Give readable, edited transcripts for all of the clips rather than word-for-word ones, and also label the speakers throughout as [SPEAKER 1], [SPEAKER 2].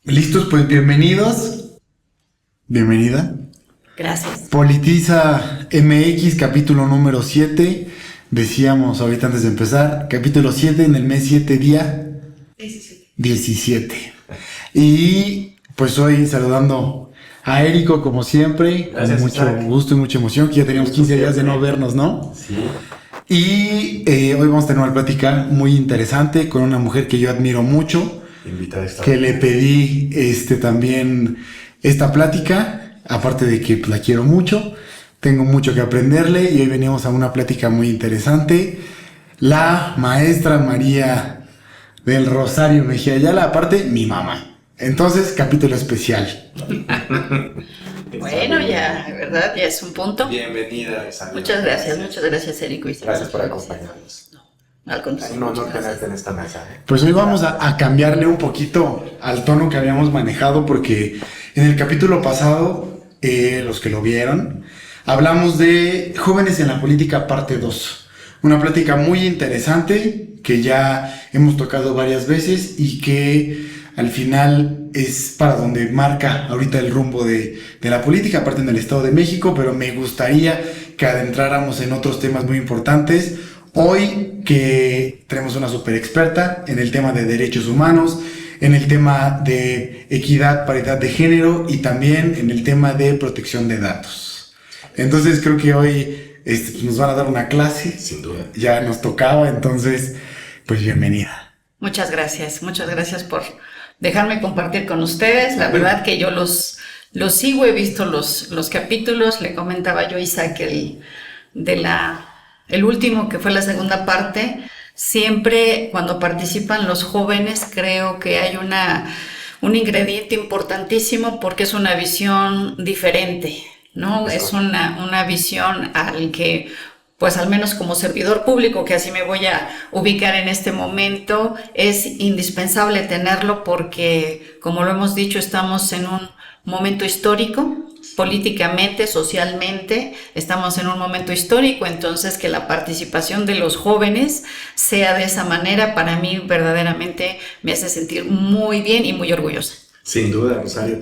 [SPEAKER 1] Listos, pues bienvenidos. Bienvenida.
[SPEAKER 2] Gracias.
[SPEAKER 1] Politiza MX, capítulo número 7. Decíamos ahorita antes de empezar, capítulo 7 en el mes 7, día 17. Y pues hoy saludando a Érico como siempre.
[SPEAKER 3] Gracias,
[SPEAKER 1] con mucho
[SPEAKER 3] Isaac.
[SPEAKER 1] gusto y mucha emoción, que ya teníamos 15 días de no vernos, ¿no?
[SPEAKER 3] Sí.
[SPEAKER 1] Y hoy vamos a tener una plática muy interesante con una mujer que yo admiro mucho,
[SPEAKER 3] Invitada
[SPEAKER 1] que le pedí también esta plática, aparte de que pues, la quiero mucho, tengo mucho que aprenderle y hoy venimos a una plática muy interesante. La maestra María del Rosario Mejía Ayala, aparte mi mamá. Entonces, capítulo especial.
[SPEAKER 2] Bueno, ya, ¿verdad? Ya es un punto.
[SPEAKER 3] Bienvenida, Isabel.
[SPEAKER 2] Muchas gracias, Érico.
[SPEAKER 3] Gracias por acompañarnos.
[SPEAKER 2] Al
[SPEAKER 3] Es
[SPEAKER 2] contrario.
[SPEAKER 3] un honor
[SPEAKER 2] muchas gracias.
[SPEAKER 3] tenerte en esta mesa.
[SPEAKER 1] Pues hoy vamos a cambiarle un poquito al tono que habíamos manejado porque en el capítulo pasado, los que lo vieron, hablamos de Jóvenes en la Política parte 2. Una plática muy interesante que ya hemos tocado varias veces y que al final es para donde marca ahorita el rumbo de la política, aparte en el Estado de México, pero me gustaría que adentráramos en otros temas muy importantes. Hoy que tenemos una super experta en el tema de derechos humanos, en el tema de equidad, paridad de género y también en el tema de protección de datos. Entonces creo que hoy pues nos van a dar una clase,
[SPEAKER 3] Sin duda.
[SPEAKER 1] ya nos tocaba, entonces pues bienvenida.
[SPEAKER 2] Muchas gracias por dejarme compartir con ustedes. La verdad que yo los sigo, he visto los capítulos. Le comentaba yo a Isaac el último, que fue la segunda parte. Siempre cuando participan los jóvenes creo que hay un ingrediente importantísimo porque es una visión diferente, ¿no? Es una visión al que, pues al menos como servidor público, que así me voy a ubicar en este momento, es indispensable tenerlo porque, como lo hemos dicho, estamos en un momento histórico. Políticamente, socialmente, estamos en un momento histórico, entonces que la participación de los jóvenes sea de esa manera, para mí verdaderamente me hace sentir muy bien y muy orgullosa.
[SPEAKER 3] Sin duda, Rosario.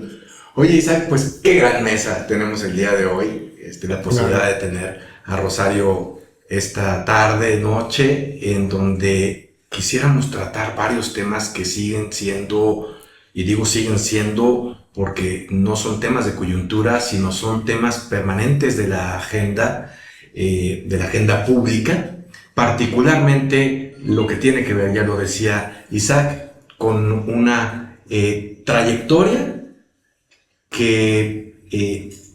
[SPEAKER 3] Oye, Isaac, pues qué gran mesa tenemos el día de hoy. La posibilidad de tener a Rosario esta tarde, noche, en donde quisiéramos tratar varios temas que siguen siendo, y digo siguen siendo, porque no son temas de coyuntura, sino son temas permanentes de la agenda pública, particularmente lo que tiene que ver, ya lo decía Isaac, con una trayectoria que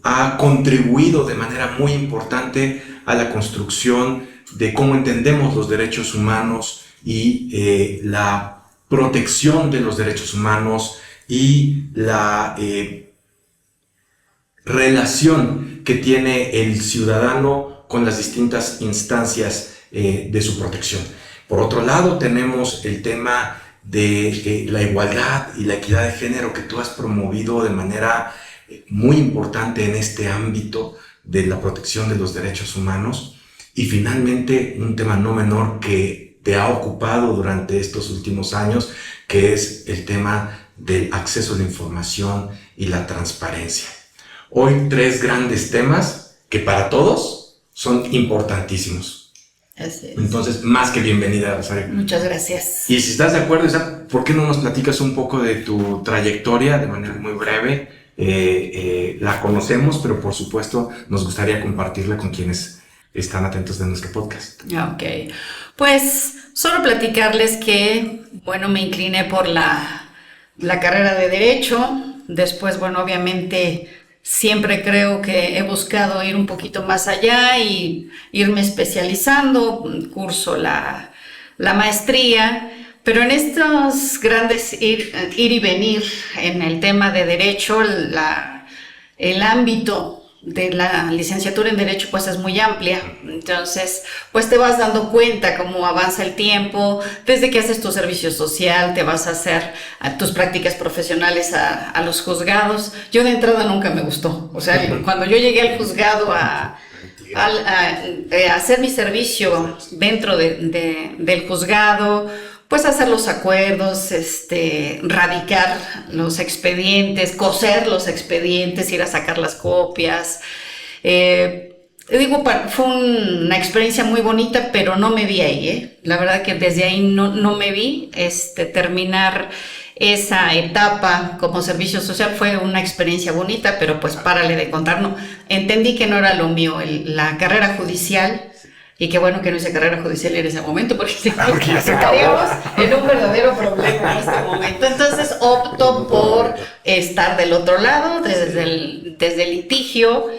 [SPEAKER 3] ha contribuido de manera muy importante a la construcción de cómo entendemos los derechos humanos y la protección de los derechos humanos y la relación que tiene el ciudadano con las distintas instancias de su protección. Por otro lado, tenemos el tema de la igualdad y la equidad de género que tú has promovido de manera muy importante en este ámbito de la protección de los derechos humanos. Y finalmente, un tema no menor que te ha ocupado durante estos últimos años, que es el tema del acceso a la información y la transparencia. Hoy 3 grandes temas que para todos son importantísimos.
[SPEAKER 2] Así es.
[SPEAKER 3] Entonces, más que bienvenida, Rosario.
[SPEAKER 2] Muchas gracias.
[SPEAKER 3] Y si estás de acuerdo, Isaac, ¿por qué no nos platicas un poco de tu trayectoria de manera muy breve? La conocemos, pero por supuesto nos gustaría compartirla con quienes están atentos de nuestro podcast.
[SPEAKER 2] Ok, pues solo platicarles que, bueno, me incliné por la carrera de Derecho. Después, bueno, obviamente siempre creo que he buscado ir un poquito más allá y irme especializando, curso la maestría, pero en estos grandes ir y venir en el tema de Derecho, el ámbito de la licenciatura en Derecho pues es muy amplia, entonces pues te vas dando cuenta cómo avanza el tiempo, desde que haces tu servicio social, te vas a hacer tus prácticas profesionales a los juzgados. Yo de entrada nunca me gustó, o sea, cuando yo llegué al juzgado a hacer mi servicio dentro del juzgado, pues hacer los acuerdos, radicar los expedientes, coser los expedientes, ir a sacar las copias. Fue una experiencia muy bonita, pero no me vi ahí, ¿eh? La verdad que desde ahí no me vi. Terminar esa etapa como servicio social fue una experiencia bonita, pero pues párale de contar, no. Entendí que no era lo mío, la carrera judicial, y qué bueno que no hice carrera judicial en ese momento, porque si no, estaríamos en un verdadero problema en este momento. Entonces opto por estar del otro lado, desde el litigio.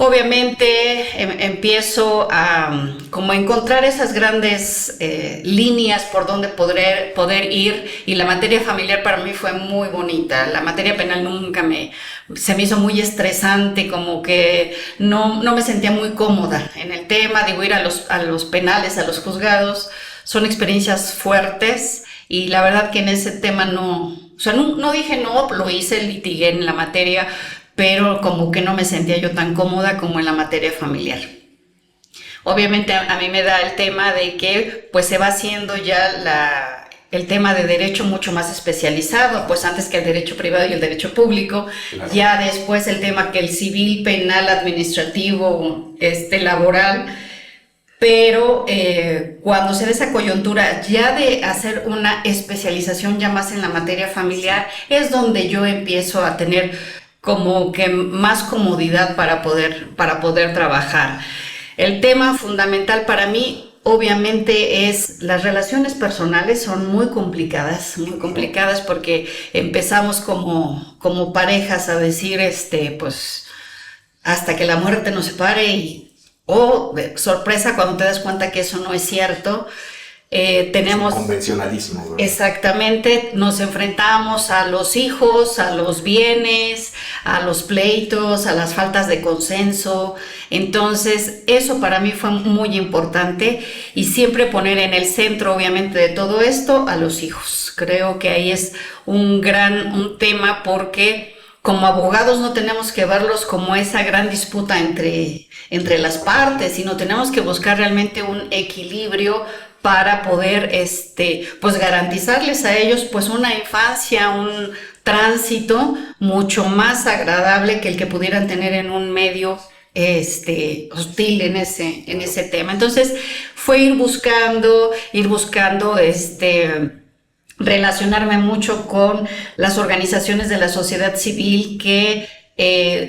[SPEAKER 2] Obviamente empiezo a como encontrar esas grandes líneas por donde poder ir, y la materia familiar para mí fue muy bonita. La materia penal se me hizo muy estresante, como que no me sentía muy cómoda en el tema. Ir a los penales, a los juzgados, son experiencias fuertes, y la verdad que en ese tema no dije no, lo hice, litigué en la materia, pero como que no me sentía yo tan cómoda como en la materia familiar. Obviamente a mí me da el tema de que pues se va haciendo ya el tema de derecho mucho más especializado, pues antes que el derecho privado y el derecho público, claro. Ya después el tema que el civil, penal, administrativo, laboral, pero cuando se da esa coyuntura ya de hacer una especialización ya más en la materia familiar, es donde yo empiezo a tener como que más comodidad para poder trabajar. El tema fundamental para mí, obviamente, es las relaciones personales. Son muy complicadas porque empezamos como parejas a decir, pues, hasta que la muerte nos separe, sorpresa cuando te das cuenta que eso no es cierto. Tenemos
[SPEAKER 3] convencionalismo, ¿verdad?
[SPEAKER 2] Exactamente, nos enfrentamos a los hijos, a los bienes, a los pleitos, a las faltas de consenso. Entonces eso para mí fue muy importante, y siempre poner en el centro, obviamente, de todo esto a los hijos. Creo que ahí es un tema, porque como abogados no tenemos que verlos como esa gran disputa entre las partes, sino tenemos que buscar realmente un equilibrio para poder pues garantizarles a ellos pues una infancia, un tránsito mucho más agradable que el que pudieran tener en un medio hostil en ese tema. Entonces fue ir buscando relacionarme mucho con las organizaciones de la sociedad civil que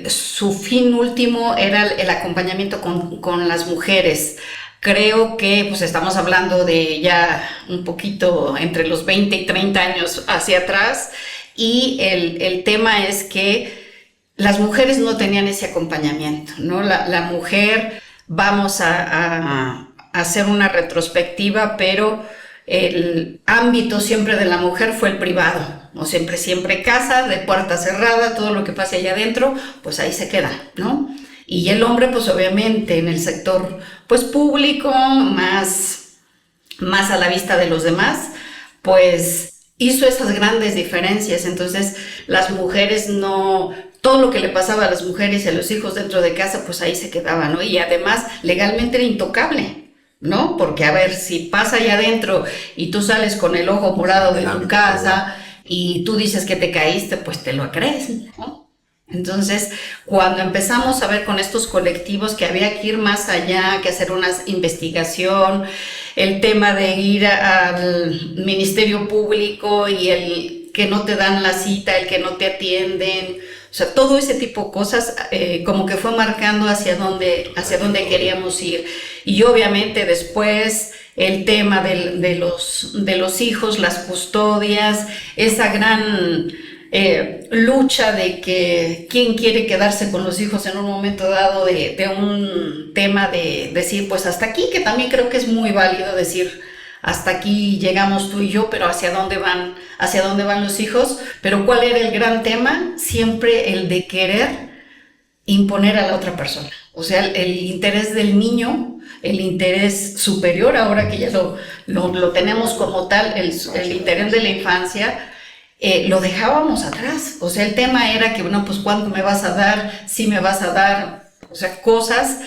[SPEAKER 2] su fin último era el acompañamiento con las mujeres. Creo que pues estamos hablando de ya un poquito entre los 20 y 30 años hacia atrás, y el tema es que las mujeres no tenían ese acompañamiento, ¿no? La mujer, vamos a hacer una retrospectiva, pero el ámbito siempre de la mujer fue el privado, ¿no? Siempre casa, de puerta cerrada, todo lo que pase allá adentro, pues ahí se queda, ¿no? Y el hombre, pues obviamente en el sector pues público, más a la vista de los demás, pues hizo esas grandes diferencias. Entonces las mujeres todo lo que le pasaba a las mujeres y a los hijos dentro de casa, pues ahí se quedaba, ¿no? Y además legalmente era intocable, ¿no? Porque a ver, si pasa allá adentro y tú sales con el ojo morado de tu casa y tú dices que te caíste, pues te lo crees, ¿no? Entonces, cuando empezamos a ver con estos colectivos que había que ir más allá, que hacer una investigación, el tema de ir al Ministerio Público y el que no te dan la cita, el que no te atienden, o sea, todo ese tipo de cosas como que fue marcando hacia dónde queríamos ir. Y obviamente después el tema de los hijos, las custodias, esa gran lucha de que quién quiere quedarse con los hijos en un momento dado, de un tema de decir pues hasta aquí, que también creo que es muy válido decir hasta aquí llegamos tú y yo, pero hacia dónde van los hijos. Pero ¿cuál era el gran tema? Siempre el de querer imponer a la otra persona, o sea, el interés del niño, el interés superior, ahora que ya lo tenemos como tal, el interés de la infancia, lo dejábamos atrás. O sea, el tema era que, bueno, pues ¿cuánto me vas a dar? ¿Sí me vas a dar? O sea, cosas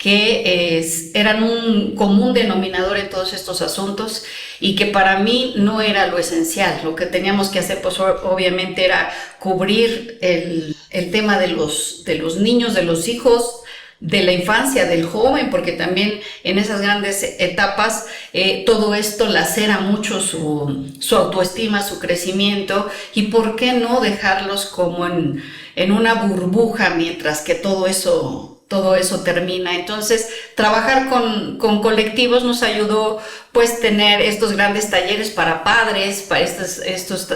[SPEAKER 2] que eran un común denominador en todos estos asuntos y que para mí no era lo esencial. Lo que teníamos que hacer, pues obviamente era cubrir el tema de los niños, de los hijos, de la infancia, del joven, porque también en esas grandes etapas todo esto lacera mucho su autoestima, su crecimiento, y por qué no dejarlos como en una burbuja mientras que todo eso termina. Entonces, trabajar con colectivos nos ayudó pues tener estos grandes talleres para padres, para estos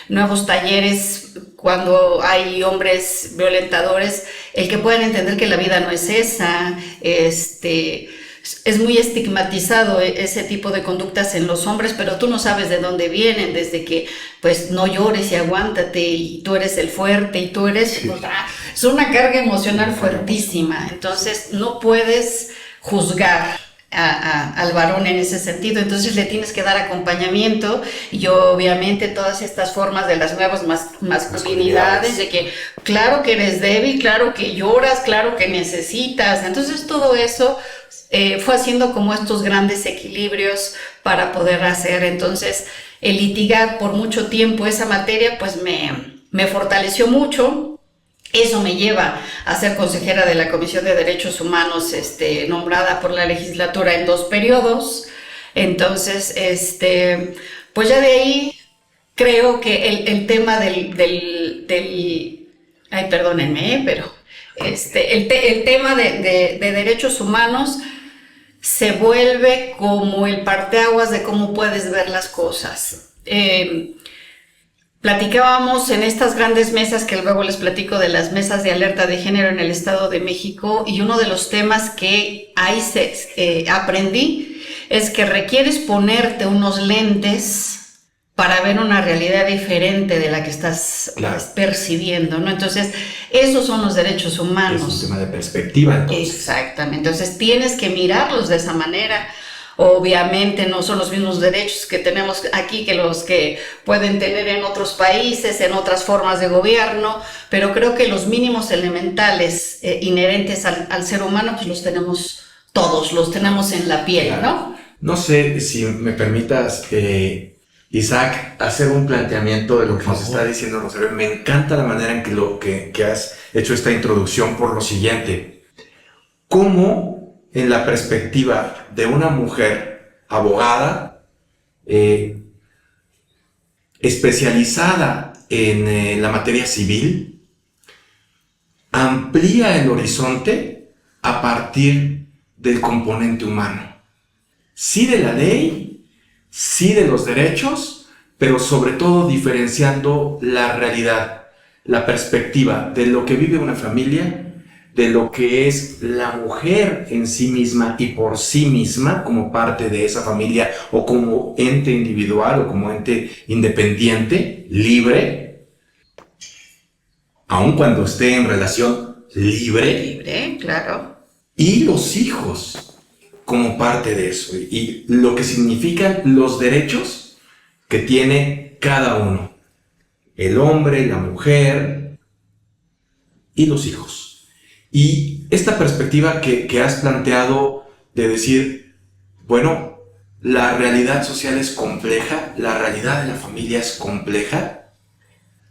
[SPEAKER 2] nuevos talleres cuando hay hombres violentadores, el que puedan entender que la vida no es esa. Es muy estigmatizado ese tipo de conductas en los hombres, pero tú no sabes de dónde vienen, desde que pues no llores y aguántate y tú eres el fuerte y tú eres... Sí. Es una carga emocional fuertísima, entonces no puedes juzgar al varón en ese sentido, entonces le tienes que dar acompañamiento y obviamente todas estas formas de las nuevas masculinidades, de que claro que eres débil, claro que lloras, claro que necesitas, entonces todo eso fue haciendo como estos grandes equilibrios para poder hacer. Entonces el litigar por mucho tiempo esa materia pues me fortaleció mucho. Eso me lleva a ser consejera de la Comisión de Derechos Humanos, nombrada por la legislatura en 2 periodos. Entonces, pues ya de ahí creo que el tema ay, perdónenme, pero el tema de derechos humanos se vuelve como el parteaguas de cómo puedes ver las cosas. Platicábamos en estas grandes mesas, que luego les platico de las mesas de alerta de género en el Estado de México, y uno de los temas que ahí aprendí es que requieres ponerte unos lentes para ver una realidad diferente de la que estás percibiendo, ¿no? Entonces, esos son los derechos humanos.
[SPEAKER 3] Es un tema de perspectiva, entonces.
[SPEAKER 2] Exactamente, entonces tienes que mirarlos de esa manera. Obviamente no son los mismos derechos que tenemos aquí que los que pueden tener en otros países, en otras formas de gobierno, pero creo que los mínimos elementales inherentes al ser humano, pues los tenemos todos, los tenemos en la piel, ¿no?
[SPEAKER 3] No sé si me permitas, Isaac, hacer un planteamiento de lo que nos está diciendo Rosario. Me encanta la manera en que has hecho esta introducción por lo siguiente. ¿Cómo, en la perspectiva de una mujer abogada, especializada en la materia civil, amplía el horizonte a partir del componente humano? Sí de la ley, sí de los derechos, pero sobre todo diferenciando la realidad, la perspectiva de lo que vive una familia, de lo que es la mujer en sí misma y por sí misma como parte de esa familia o como ente individual o como ente independiente, libre, aun cuando esté en relación libre.
[SPEAKER 2] Libre, claro.
[SPEAKER 3] Y los hijos como parte de eso y lo que significan los derechos que tiene cada uno, el hombre, la mujer y los hijos. Y esta perspectiva que has planteado de decir, bueno, la realidad social es compleja, la realidad de la familia es compleja,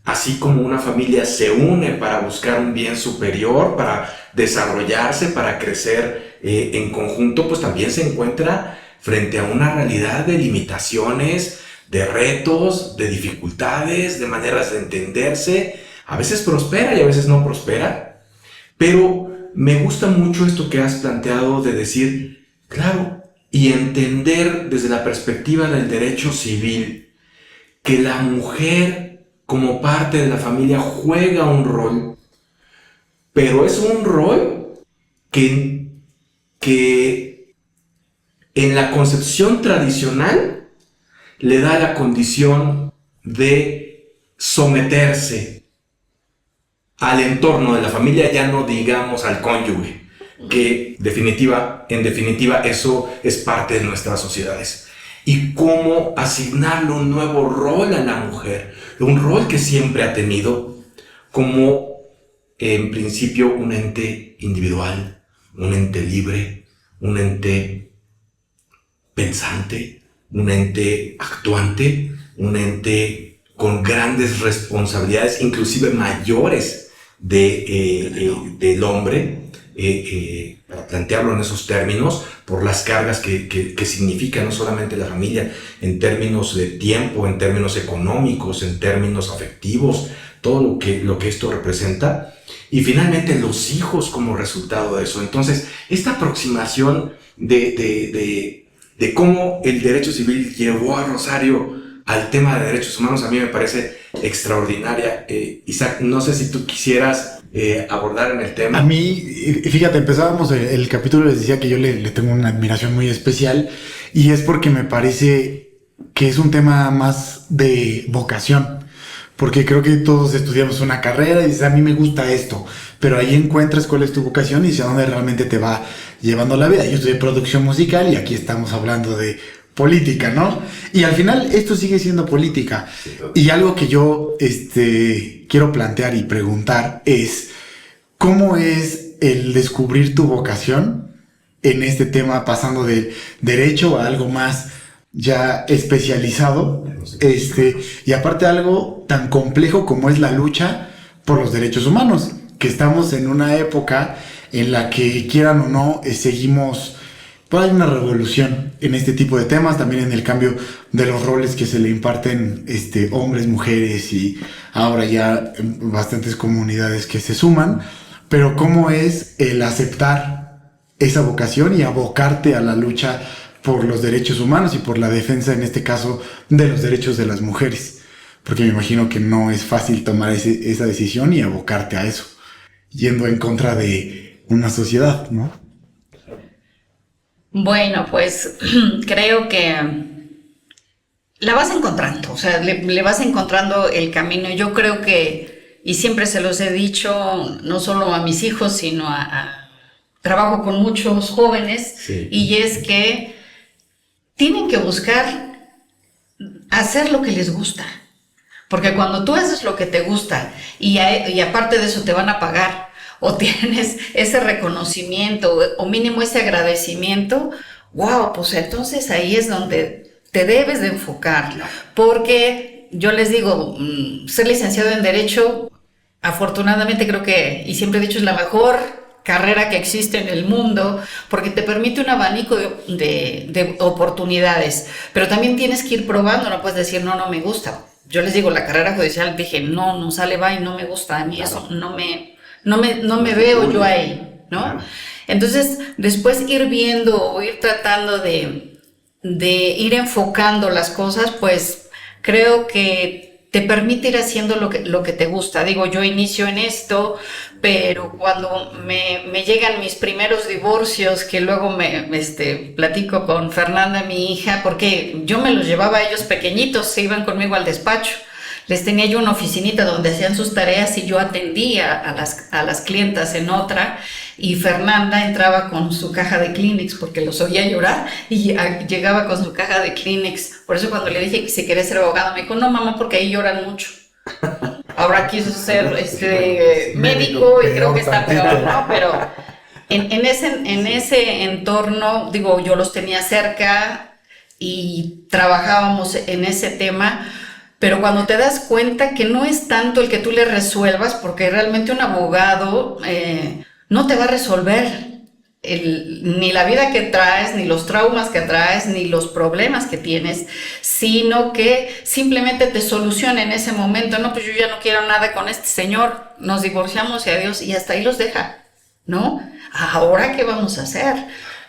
[SPEAKER 3] así como una familia se une para buscar un bien superior, para desarrollarse, para crecer en conjunto, pues también se encuentra frente a una realidad de limitaciones, de retos, de dificultades, de maneras de entenderse. A veces prospera y a veces no prospera. Pero me gusta mucho esto que has planteado de decir, claro, y entender desde la perspectiva del derecho civil que la mujer como parte de la familia juega un rol, pero es un rol que en la concepción tradicional le da la condición de someterse al entorno de la familia, ya no digamos al cónyuge, que en definitiva eso es parte de nuestras sociedades. Y cómo asignarle un nuevo rol a la mujer, un rol que siempre ha tenido como en principio un ente individual, un ente libre, un ente pensante, un ente actuante, un ente con grandes responsabilidades, inclusive mayores del hombre, para plantearlo en esos términos, por las cargas que significa no solamente la familia, en términos de tiempo, en términos económicos, en términos afectivos, todo lo que esto representa, y finalmente los hijos como resultado de eso. Entonces, esta aproximación de cómo el derecho civil llevó a Rosario al tema de derechos humanos, a mí me parece extraordinaria. Isaac, no sé si tú quisieras abordar en el tema.
[SPEAKER 1] A mí, fíjate, empezábamos el capítulo, les decía que yo le tengo una admiración muy especial, y es porque me parece que es un tema más de vocación, porque creo que todos estudiamos una carrera y dices, a mí me gusta esto, pero ahí encuentras cuál es tu vocación y hacia dónde realmente te va llevando la vida. Yo estudié producción musical y aquí estamos hablando de política, ¿no? Y al final esto sigue siendo política. Sí, y algo que yo quiero plantear y preguntar es, ¿cómo es el descubrir tu vocación en este tema, pasando del derecho a algo más ya especializado, y aparte algo tan complejo como es la lucha por los derechos humanos, que estamos en una época en la que, quieran o no, seguimos, pues hay una revolución en este tipo de temas, también en el cambio de los roles que se le imparten hombres, mujeres, y ahora ya bastantes comunidades que se suman, pero cómo es el aceptar esa vocación y abocarte a la lucha por los derechos humanos y por la defensa, en este caso, de los derechos de las mujeres. Porque me imagino que no es fácil tomar esa decisión y abocarte a eso, yendo en contra de una sociedad, ¿no?
[SPEAKER 2] Bueno, pues creo que la vas encontrando, o sea, le vas encontrando el camino. Yo creo que, y siempre se los he dicho, no solo a mis hijos, sino trabajo con muchos jóvenes, sí. Y es que tienen que buscar hacer lo que les gusta, porque cuando tú haces lo que te gusta y aparte de eso te van a pagar o tienes ese reconocimiento o mínimo ese agradecimiento, wow, pues entonces ahí es donde te debes de enfocar, porque yo les digo, ser licenciado en Derecho, afortunadamente creo que, y siempre he dicho, es la mejor carrera que existe en el mundo, porque te permite un abanico de oportunidades, pero también tienes que ir probando, no puedes decir, no me gusta. Yo les digo, la carrera judicial, dije, no sale, va y no me gusta, a mí claro. Eso no me veo yo ahí, ¿no? Claro. Entonces, después ir viendo o ir tratando de ir enfocando las cosas, pues creo que te permite ir haciendo lo que te gusta. Digo, yo inicio en esto, pero cuando me llegan mis primeros divorcios, que luego platico con Fernanda, mi hija, porque yo me los llevaba a ellos pequeñitos, se iban conmigo al despacho. Les tenía yo una oficinita donde hacían sus tareas y yo atendía a las clientas en otra, y Fernanda entraba con su caja de Kleenex porque los oía llorar y llegaba con su caja de Kleenex. Por eso cuando le dije que si quería ser abogada, me dijo, no mamá, porque ahí lloran mucho. Ahora quiso ser médico y creo que está peor, ¿no? Pero en ese entorno, digo, yo los tenía cerca y trabajábamos en ese tema. Pero cuando te das cuenta que no es tanto el que tú le resuelvas, porque realmente un abogado no te va a resolver ni la vida que traes, ni los traumas que traes, ni los problemas que tienes, sino que simplemente te soluciona en ese momento. No, pues yo ya no quiero nada con este señor, nos divorciamos y adiós, y hasta ahí los deja, ¿no? ¿Ahora qué vamos a hacer?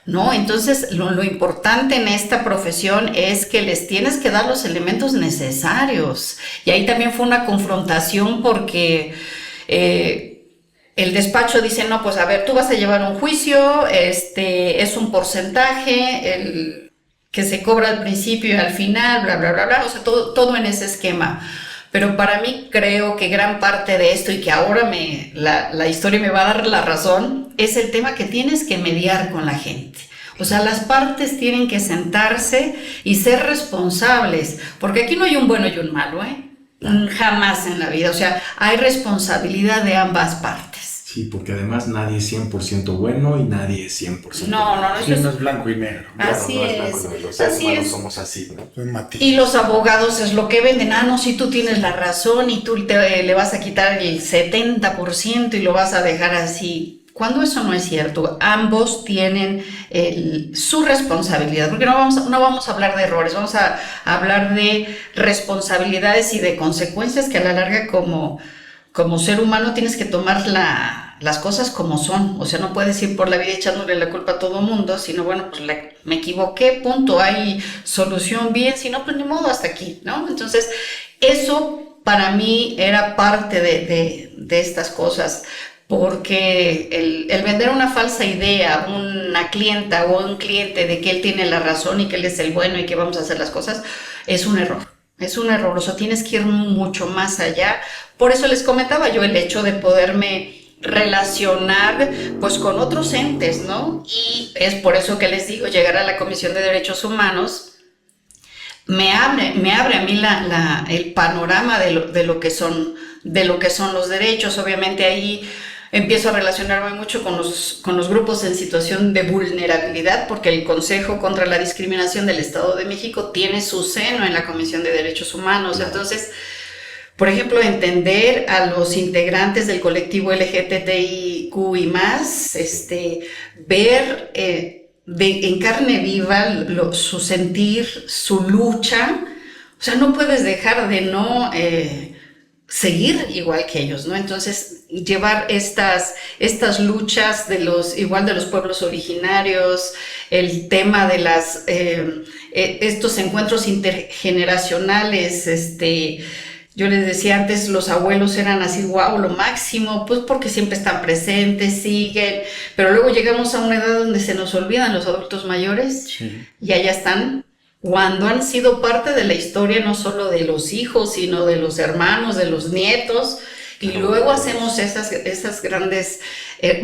[SPEAKER 2] ¿No? Entonces, lo importante en esta profesión es que les tienes que dar los elementos necesarios. Y ahí también fue una confrontación porque el despacho dice, no, pues a ver, tú vas a llevar un juicio, es un porcentaje, que se cobra al principio y al final, bla, bla, bla, bla, o sea, todo en ese esquema. Pero para mí creo que gran parte de esto, y que ahora la historia me va a dar la razón, es el tema que tienes que mediar con la gente. O sea, las partes tienen que sentarse y ser responsables, porque aquí no hay un bueno y un malo, jamás en la vida. O sea, hay responsabilidad de ambas partes.
[SPEAKER 3] Sí, porque además nadie es 100% bueno y nadie es 100%
[SPEAKER 2] No,
[SPEAKER 3] malo.
[SPEAKER 2] eso
[SPEAKER 1] Sí,
[SPEAKER 2] es...
[SPEAKER 1] no es blanco y negro.
[SPEAKER 2] Así
[SPEAKER 3] No
[SPEAKER 2] es,
[SPEAKER 3] blanco y negro. Los seres
[SPEAKER 2] así
[SPEAKER 3] humanos
[SPEAKER 2] es.
[SPEAKER 3] somos así, ¿no?
[SPEAKER 1] Son matices.
[SPEAKER 2] Y los abogados es lo que venden. Ah, no, si tú tienes la razón y tú le vas a quitar el 70% y lo vas a dejar así. Cuando eso no es cierto, ambos tienen su responsabilidad, porque no vamos a hablar de errores, vamos a hablar de responsabilidades y de consecuencias que a la larga como ser humano tienes que tomar las cosas como son. O sea, no puedes ir por la vida echándole la culpa a todo mundo, sino bueno, pues me equivoqué, punto, hay solución, bien, si no, pues ni modo, hasta aquí, ¿no? Entonces, eso para mí era parte de estas cosas, porque el vender una falsa idea a una clienta o a un cliente de que él tiene la razón y que él es el bueno y que vamos a hacer las cosas, es un error. Es un error, o sea, tienes que ir mucho más allá. Por eso les comentaba yo el hecho de poderme relacionar pues con otros entes, ¿no? Y es por eso que les digo, llegar a la Comisión de Derechos Humanos me abre a mí el panorama de lo que son los derechos. Obviamente ahí empiezo a relacionarme mucho con los grupos en situación de vulnerabilidad, porque el Consejo contra la Discriminación del Estado de México tiene su seno en la Comisión de Derechos Humanos. Entonces, por ejemplo, entender a los integrantes del colectivo LGBTIQ y más, ver en carne viva su sentir, su lucha. O sea, no puedes dejar de no seguir igual que ellos, ¿no? Entonces, llevar estas luchas de los pueblos originarios, el tema de estos encuentros intergeneracionales, yo les decía antes, los abuelos eran así, wow, lo máximo, pues porque siempre están presentes, siguen, pero luego llegamos a una edad donde se nos olvidan los adultos mayores, sí, y allá están, cuando han sido parte de la historia no solo de los hijos, sino de los hermanos, de los nietos, y luego hacemos esas grandes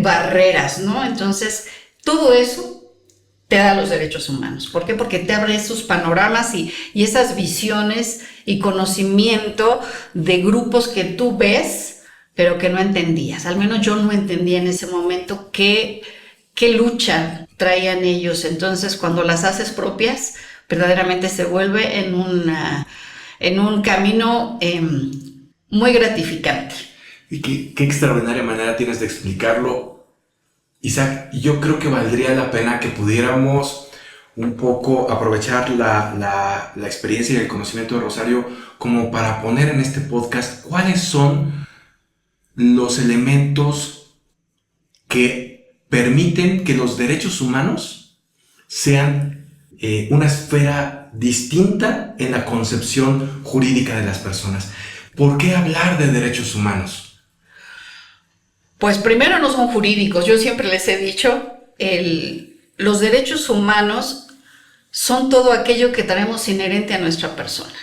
[SPEAKER 2] barreras, ¿no? Entonces, todo eso te da los derechos humanos. ¿Por qué? Porque te abre esos panoramas y esas visiones y conocimiento de grupos que tú ves, pero que no entendías. Al menos yo no entendía en ese momento qué lucha traían ellos. Entonces, cuando las haces propias, verdaderamente se vuelve en un camino muy gratificante.
[SPEAKER 3] Y qué extraordinaria manera tienes de explicarlo, Isaac. Yo creo que valdría la pena que pudiéramos un poco aprovechar la experiencia y el conocimiento de Rosario como para poner en este podcast cuáles son los elementos que permiten que los derechos humanos sean una esfera distinta en la concepción jurídica de las personas. ¿Por qué hablar de derechos humanos?
[SPEAKER 2] Pues primero no son jurídicos. Yo siempre les he dicho, los derechos humanos son todo aquello que tenemos inherente a nuestra persona.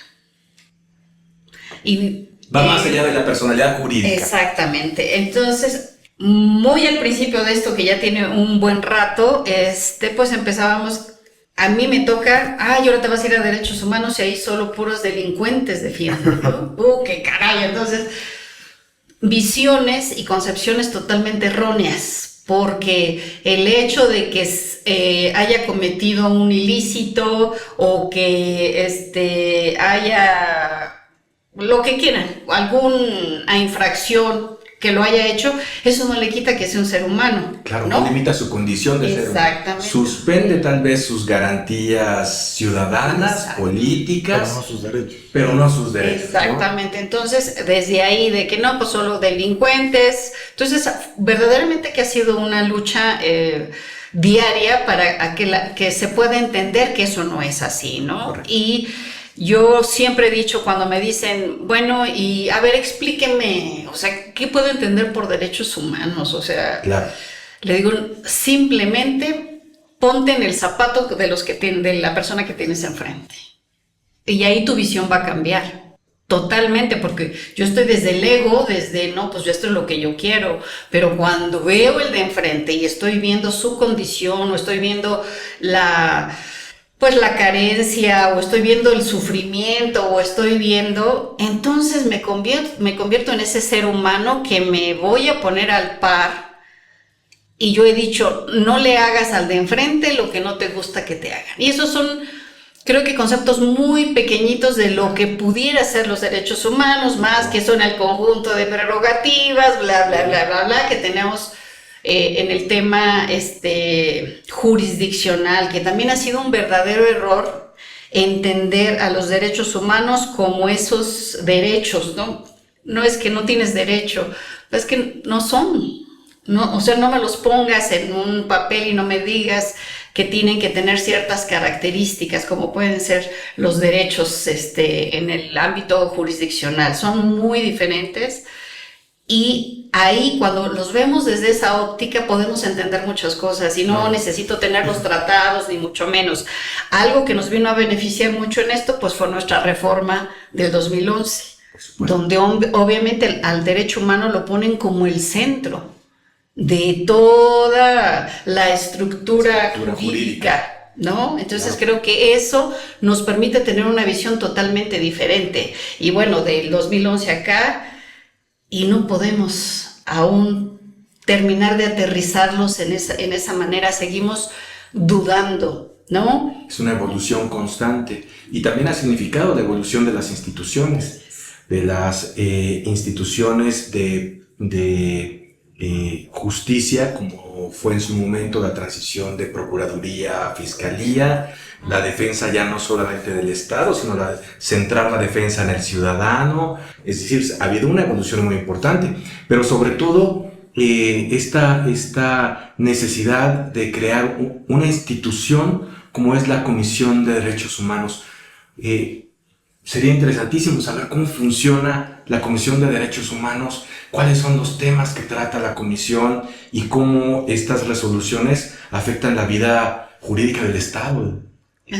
[SPEAKER 2] Y
[SPEAKER 3] va más allá de la personalidad jurídica.
[SPEAKER 2] Exactamente. Entonces, muy al principio de esto, que ya tiene un buen rato, pues empezábamos. A mí me toca, y ahora te vas a ir a derechos humanos y ahí solo puros delincuentes defienden, ¿no? ¡Qué caray! Entonces, visiones y concepciones totalmente erróneas, porque el hecho de que haya cometido un ilícito o que haya lo que quieran, alguna infracción que lo haya hecho, eso no le quita que sea un ser humano.
[SPEAKER 3] Claro, no limita su condición de ser humano.
[SPEAKER 2] Exactamente.
[SPEAKER 3] Suspende tal vez sus garantías ciudadanas, políticas, pero no sus derechos.
[SPEAKER 2] Exactamente. ¿No? Entonces, desde ahí de que no, pues solo delincuentes. Entonces, verdaderamente que ha sido una lucha diaria para que se pueda entender que eso no es así, ¿no? Correcto. Y yo siempre he dicho, cuando me dicen, bueno, y a ver, explíqueme, o sea, ¿qué puedo entender por derechos humanos? O sea, claro. Le digo, simplemente ponte en el zapato de la persona que tienes enfrente. Y ahí tu visión va a cambiar totalmente, porque yo estoy desde el ego, no, pues yo esto es lo que yo quiero, pero cuando veo el de enfrente y estoy viendo su condición o estoy viendo pues la carencia, o estoy viendo el sufrimiento, o estoy viendo, entonces me convierto en ese ser humano que me voy a poner al par. Y yo he dicho, no le hagas al de enfrente lo que no te gusta que te hagan. Y esos son, creo que, conceptos muy pequeñitos de lo que pudiera ser los derechos humanos, más que son el conjunto de prerrogativas, bla, bla, bla, bla, bla, que tenemos en el tema jurisdiccional, que también ha sido un verdadero error entender a los derechos humanos como esos derechos, ¿no? No es que no tienes derecho, es que no son. No, o sea, no me los pongas en un papel y no me digas que tienen que tener ciertas características, como pueden ser los derechos en el ámbito jurisdiccional. Son muy diferentes. Y ahí, cuando los vemos desde esa óptica, podemos entender muchas cosas, y no necesito tener los tratados, ni mucho menos. Algo que nos vino a beneficiar mucho en esto, pues fue nuestra reforma del 2011, donde obviamente al derecho humano lo ponen como el centro de toda la estructura jurídica, ¿no? Entonces creo que eso nos permite tener una visión totalmente diferente. Y bueno, del 2011 acá, y no podemos aún terminar de aterrizarlos en esa manera, seguimos dudando, ¿no?
[SPEAKER 3] Es una evolución constante, y también ha significado la evolución de las instituciones, de justicia, como fue en su momento la transición de Procuraduría a Fiscalía, la defensa ya no solamente del Estado, sino centrar la defensa en el ciudadano. Es decir, ha habido una evolución muy importante, pero sobre todo esta necesidad de crear una institución como es la Comisión de Derechos Humanos. Sería interesantísimo saber cómo funciona la Comisión de Derechos Humanos, cuáles son los temas que trata la comisión y cómo estas resoluciones afectan la vida jurídica del Estado.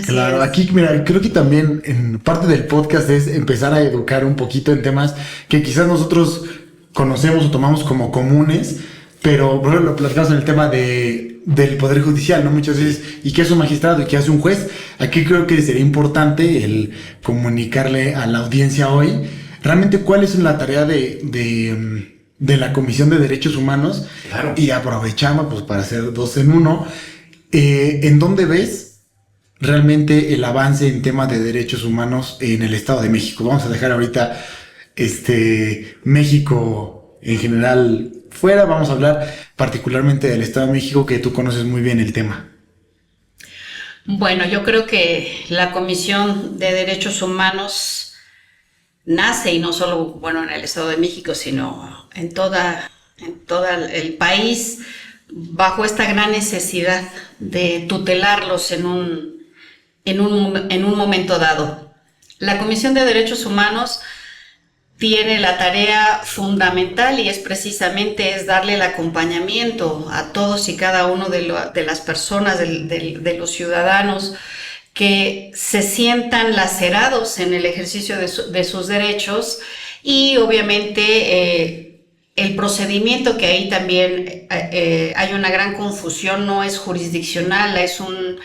[SPEAKER 1] Claro, aquí, mira, creo que también en parte del podcast es empezar a educar un poquito en temas que quizás nosotros conocemos o tomamos como comunes, pero por ejemplo, lo platicamos en el tema del Poder Judicial, ¿no? Muchas veces, ¿y qué hace un magistrado? ¿Y qué hace un juez? Aquí creo que sería importante el comunicarle a la audiencia hoy realmente cuál es la tarea de la Comisión de Derechos Humanos.
[SPEAKER 3] Claro.
[SPEAKER 1] Y aprovechamos pues para hacer dos en uno. ¿En dónde ves realmente el avance en temas de derechos humanos en el Estado de México? Vamos a dejar ahorita México en general fuera, vamos a hablar particularmente del Estado de México, que tú conoces muy bien el tema.
[SPEAKER 2] Bueno, yo creo que la Comisión de Derechos Humanos nace, y no solo, bueno, en el Estado de México, sino en todo el país, bajo esta gran necesidad de tutelarlos en un momento dado. La Comisión de Derechos Humanos tiene la tarea fundamental, y es precisamente darle el acompañamiento a todos y cada uno de las personas, de los ciudadanos que se sientan lacerados en el ejercicio de sus derechos, y obviamente el procedimiento, que ahí también hay una gran confusión, no es jurisdiccional, es un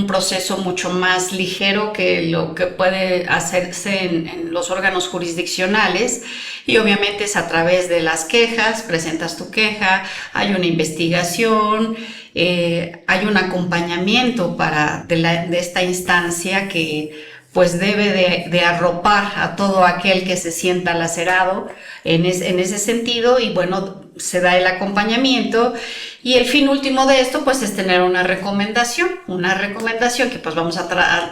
[SPEAKER 2] proceso mucho más ligero que lo que puede hacerse en los órganos jurisdiccionales, y obviamente es a través de las quejas. Presentas tu queja, hay una investigación, hay un acompañamiento de esta instancia que pues debe de arropar a todo aquel que se sienta lacerado en ese sentido, y bueno, se da el acompañamiento, y el fin último de esto pues es tener una recomendación que pues vamos a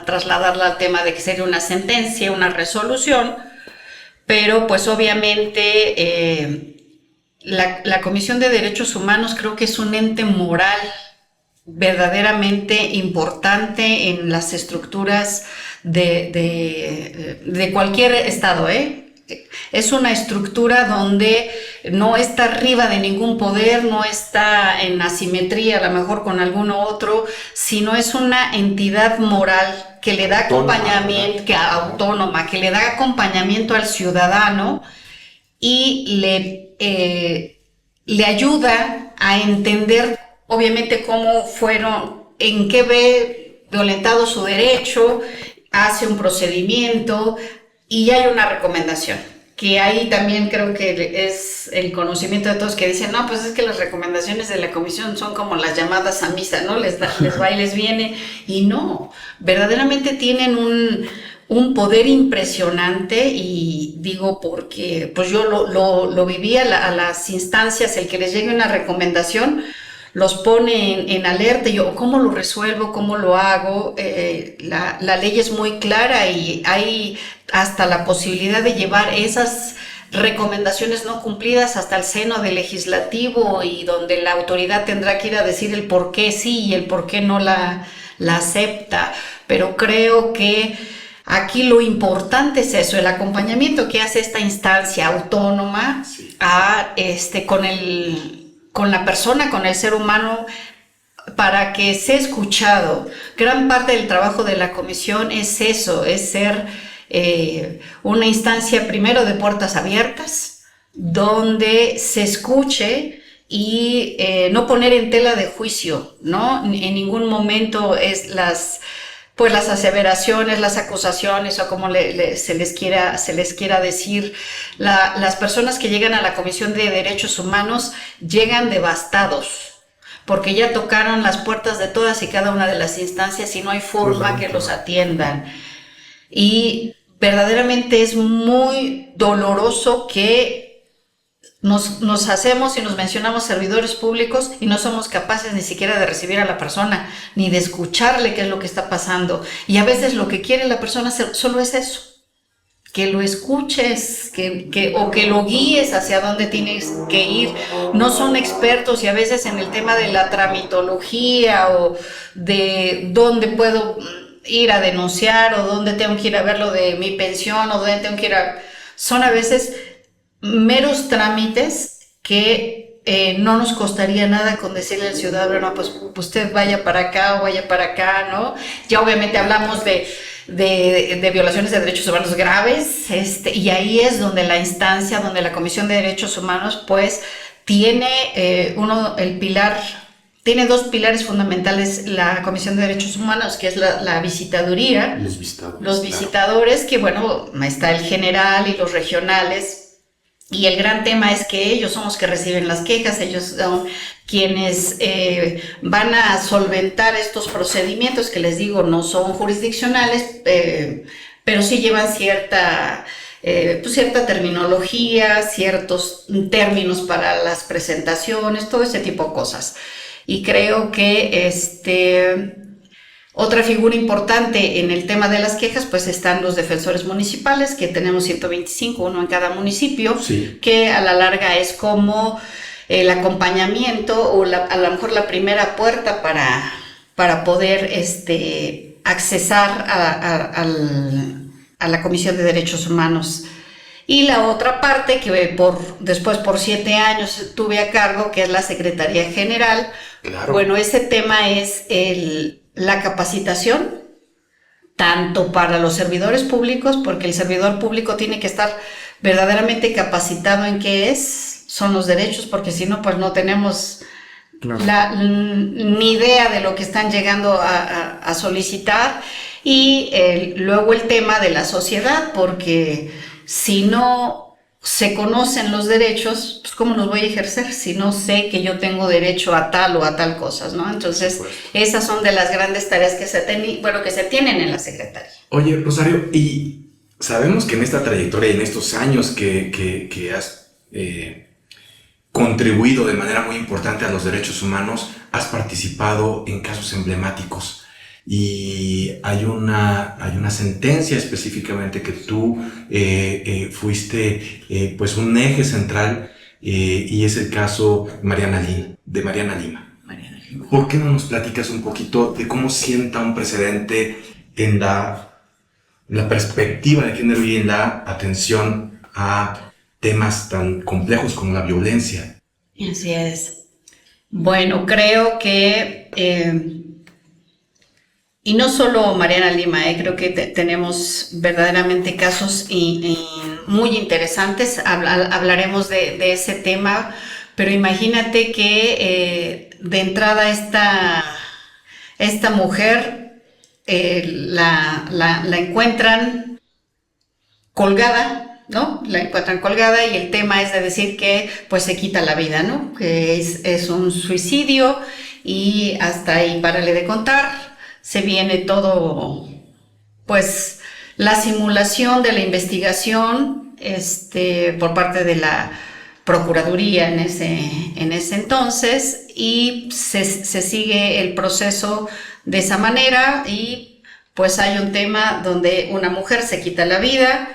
[SPEAKER 2] trasladarla al tema de que sería una sentencia, una resolución, pero pues obviamente la Comisión de Derechos Humanos creo que es un ente moral verdaderamente importante en las estructuras de cualquier estado, Es una estructura donde no está arriba de ningún poder, no está en asimetría a lo mejor con alguno otro, sino es una entidad moral que le da acompañamiento, autónoma, que le da acompañamiento al ciudadano y le ayuda a entender obviamente cómo fueron, en qué ve violentado su derecho, hace un procedimiento y hay una recomendación. Que ahí también creo que es el conocimiento de todos que dicen, no, pues es que las recomendaciones de la comisión son como las llamadas a misa, ¿no? Les va y les viene, y no, verdaderamente tienen un poder impresionante, y digo porque pues yo lo viví a las instancias, el que les llegue una recomendación los pone en alerta. Y yo, ¿cómo lo resuelvo? ¿Cómo lo hago? La ley es muy clara y hay hasta la posibilidad de llevar esas recomendaciones no cumplidas hasta el seno del legislativo, y donde la autoridad tendrá que ir a decir el por qué sí y el por qué no la acepta. Pero creo que aquí lo importante es eso, el acompañamiento que hace esta instancia autónoma con la persona, con el ser humano, para que sea escuchado. Gran parte del trabajo de la comisión es eso, es ser una instancia primero de puertas abiertas, donde se escuche y no poner en tela de juicio, ¿no? En ningún momento es las aseveraciones, las acusaciones, o como se les quiera decir. Las personas que llegan a la Comisión de Derechos Humanos llegan devastados, porque ya tocaron las puertas de todas y cada una de las instancias y no hay forma que los atiendan. Y verdaderamente es muy doloroso que nos hacemos y nos mencionamos servidores públicos y no somos capaces ni siquiera de recibir a la persona, ni de escucharle qué es lo que está pasando. Y a veces lo que quiere la persona solo es eso, que lo escuches, o que lo guíes hacia dónde tienes que ir. No son expertos, y a veces en el tema de la tramitología o de dónde puedo ir a denunciar, o dónde tengo que ir a ver lo de mi pensión, o dónde tengo que ir son a veces meros trámites que no nos costaría nada con decirle al ciudadano, no, pues usted vaya para acá o vaya para acá, ¿no? Ya obviamente hablamos de violaciones de derechos humanos graves, y ahí es donde la instancia, donde la Comisión de Derechos Humanos, pues, tiene tiene dos pilares fundamentales la Comisión de Derechos Humanos, que es la visitaduría. Los visitadores, claro. Que bueno, está el general y los regionales. Y el gran tema es que ellos son los que reciben las quejas, ellos son quienes van a solventar estos procedimientos, que les digo, no son jurisdiccionales, pero sí llevan cierta terminología, ciertos términos para las presentaciones, todo ese tipo de cosas. Y creo que otra figura importante en el tema de las quejas, pues están los defensores municipales, que tenemos 125, uno en cada municipio, sí, que a la larga es como el acompañamiento o a lo mejor la primera puerta para poder accesar a la Comisión de Derechos Humanos. Y la otra parte que después por 7 años tuve a cargo, que es la Secretaría General. Claro. Bueno, ese tema es la capacitación, tanto para los servidores públicos, porque el servidor público tiene que estar verdaderamente capacitado en qué son los derechos, porque si no, pues no tenemos ni idea de lo que están llegando a solicitar. Y luego el tema de la sociedad, porque si no se conocen los derechos, pues ¿cómo los voy a ejercer si no sé que yo tengo derecho a tal o a tal cosas, ¿no? Entonces, esas son de las grandes tareas que se tienen en la Secretaría.
[SPEAKER 3] Oye, Rosario, y sabemos que en esta trayectoria y en estos años que has contribuido de manera muy importante a los derechos humanos, has participado en casos emblemáticos. Y hay una sentencia específicamente que tú fuiste pues un eje central, y es el caso de Mariana Lima. ¿Por qué no nos platicas un poquito de cómo sienta un precedente en la perspectiva de género y en la atención a temas tan complejos como la violencia?
[SPEAKER 2] Así es. Bueno, creo que y no solo Mariana Lima, creo que tenemos verdaderamente casos muy interesantes. Hablaremos de ese tema, pero imagínate que de entrada esta mujer la encuentran colgada, ¿no? La encuentran colgada y el tema es de decir que pues se quita la vida, ¿no? Que es un suicidio y hasta ahí párale de contar. Se viene todo, pues, la simulación de la investigación por parte de la Procuraduría en ese entonces y se sigue el proceso de esa manera y pues hay un tema donde una mujer se quita la vida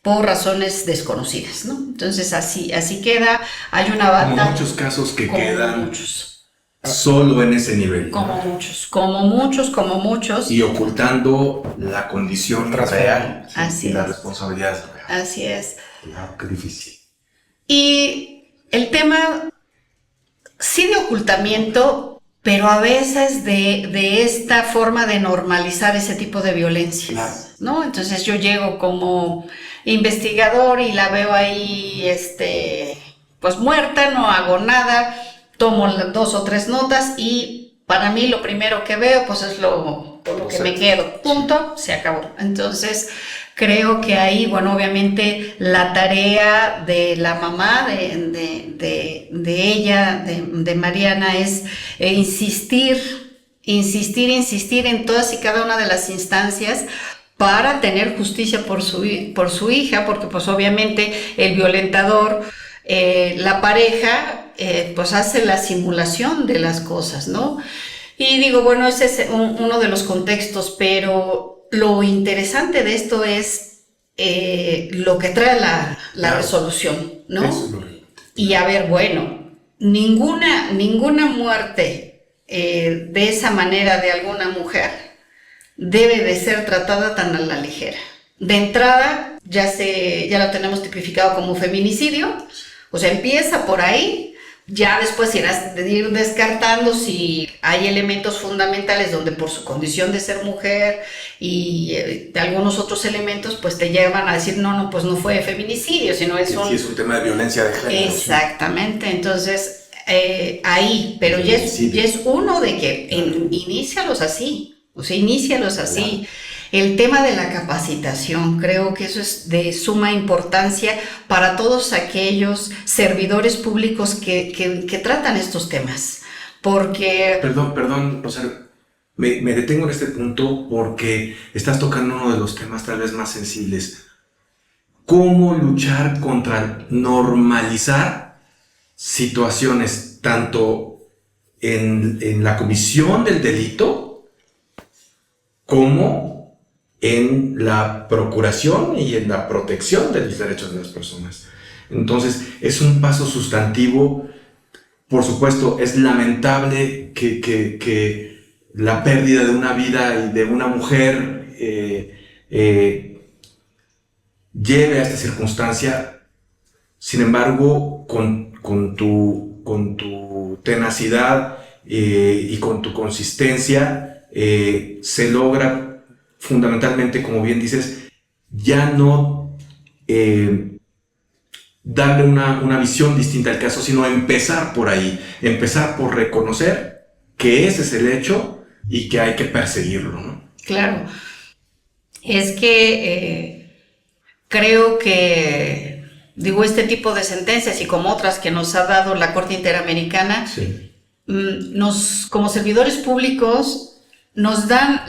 [SPEAKER 2] por razones desconocidas, ¿no? Entonces así queda, hay una batalla.
[SPEAKER 3] Como muchos casos que
[SPEAKER 2] como
[SPEAKER 3] quedan
[SPEAKER 2] muchos,
[SPEAKER 3] solo en ese nivel.
[SPEAKER 2] como muchos.
[SPEAKER 3] Y ocultando la condición real
[SPEAKER 2] Así
[SPEAKER 3] y la
[SPEAKER 2] es.
[SPEAKER 3] responsabilidad real.
[SPEAKER 2] Así es.
[SPEAKER 3] Claro, qué difícil.
[SPEAKER 2] Y el tema, sí de ocultamiento, pero a veces de esta forma de normalizar ese tipo de violencias,
[SPEAKER 3] Claro.
[SPEAKER 2] ¿no? Entonces yo llego como investigador y la veo ahí, pues muerta, no hago nada, tomo 2 o 3 notas y para mí lo primero que veo, pues es lo que me quedo, punto, se acabó. Entonces creo que ahí, bueno, obviamente la tarea de la mamá de ella, de Mariana, es insistir en todas y cada una de las instancias para tener justicia por su hija, porque pues obviamente el violentador, la pareja, pues hace la simulación de las cosas, ¿no? Y digo, bueno, ese es uno de los contextos, pero lo interesante de esto es lo que trae la
[SPEAKER 3] Claro.
[SPEAKER 2] resolución, ¿no?
[SPEAKER 3] Eso es lo relevante.
[SPEAKER 2] Y a ver, bueno, ninguna muerte de esa manera de alguna mujer debe de ser tratada tan a la ligera. De entrada, ya lo tenemos tipificado como feminicidio, o sea, empieza por ahí. Ya después irás de ir descartando si hay elementos fundamentales donde por su condición de ser mujer y de algunos otros elementos pues te llevan a decir no, pues no fue feminicidio, sino es
[SPEAKER 3] Sí, es un tema de violencia de género.
[SPEAKER 2] Exactamente, entonces ahí, pero ya es uno de que inícialos así, o sea, inícialos así. Claro. El tema de la capacitación, creo que eso es de suma importancia para todos aquellos servidores públicos que tratan estos temas, porque...
[SPEAKER 3] Perdón, Rosario, me detengo en este punto porque estás tocando uno de los temas tal vez más sensibles. ¿Cómo luchar contra normalizar situaciones tanto en la comisión del delito como en la procuración y en la protección de los derechos de las personas? Entonces, es un paso sustantivo. Por supuesto, es lamentable que la pérdida de una vida y de una mujer lleve a esta circunstancia. Sin embargo, con tu tenacidad y con tu consistencia, se logra fundamentalmente, como bien dices, ya no darle una visión distinta al caso, sino empezar por ahí, empezar por reconocer que ese es el hecho y que hay que perseguirlo, ¿no?
[SPEAKER 2] Claro, es que creo que, digo, este tipo de sentencias y como otras que nos ha dado la Corte Interamericana,
[SPEAKER 3] sí,
[SPEAKER 2] como servidores públicos, nos dan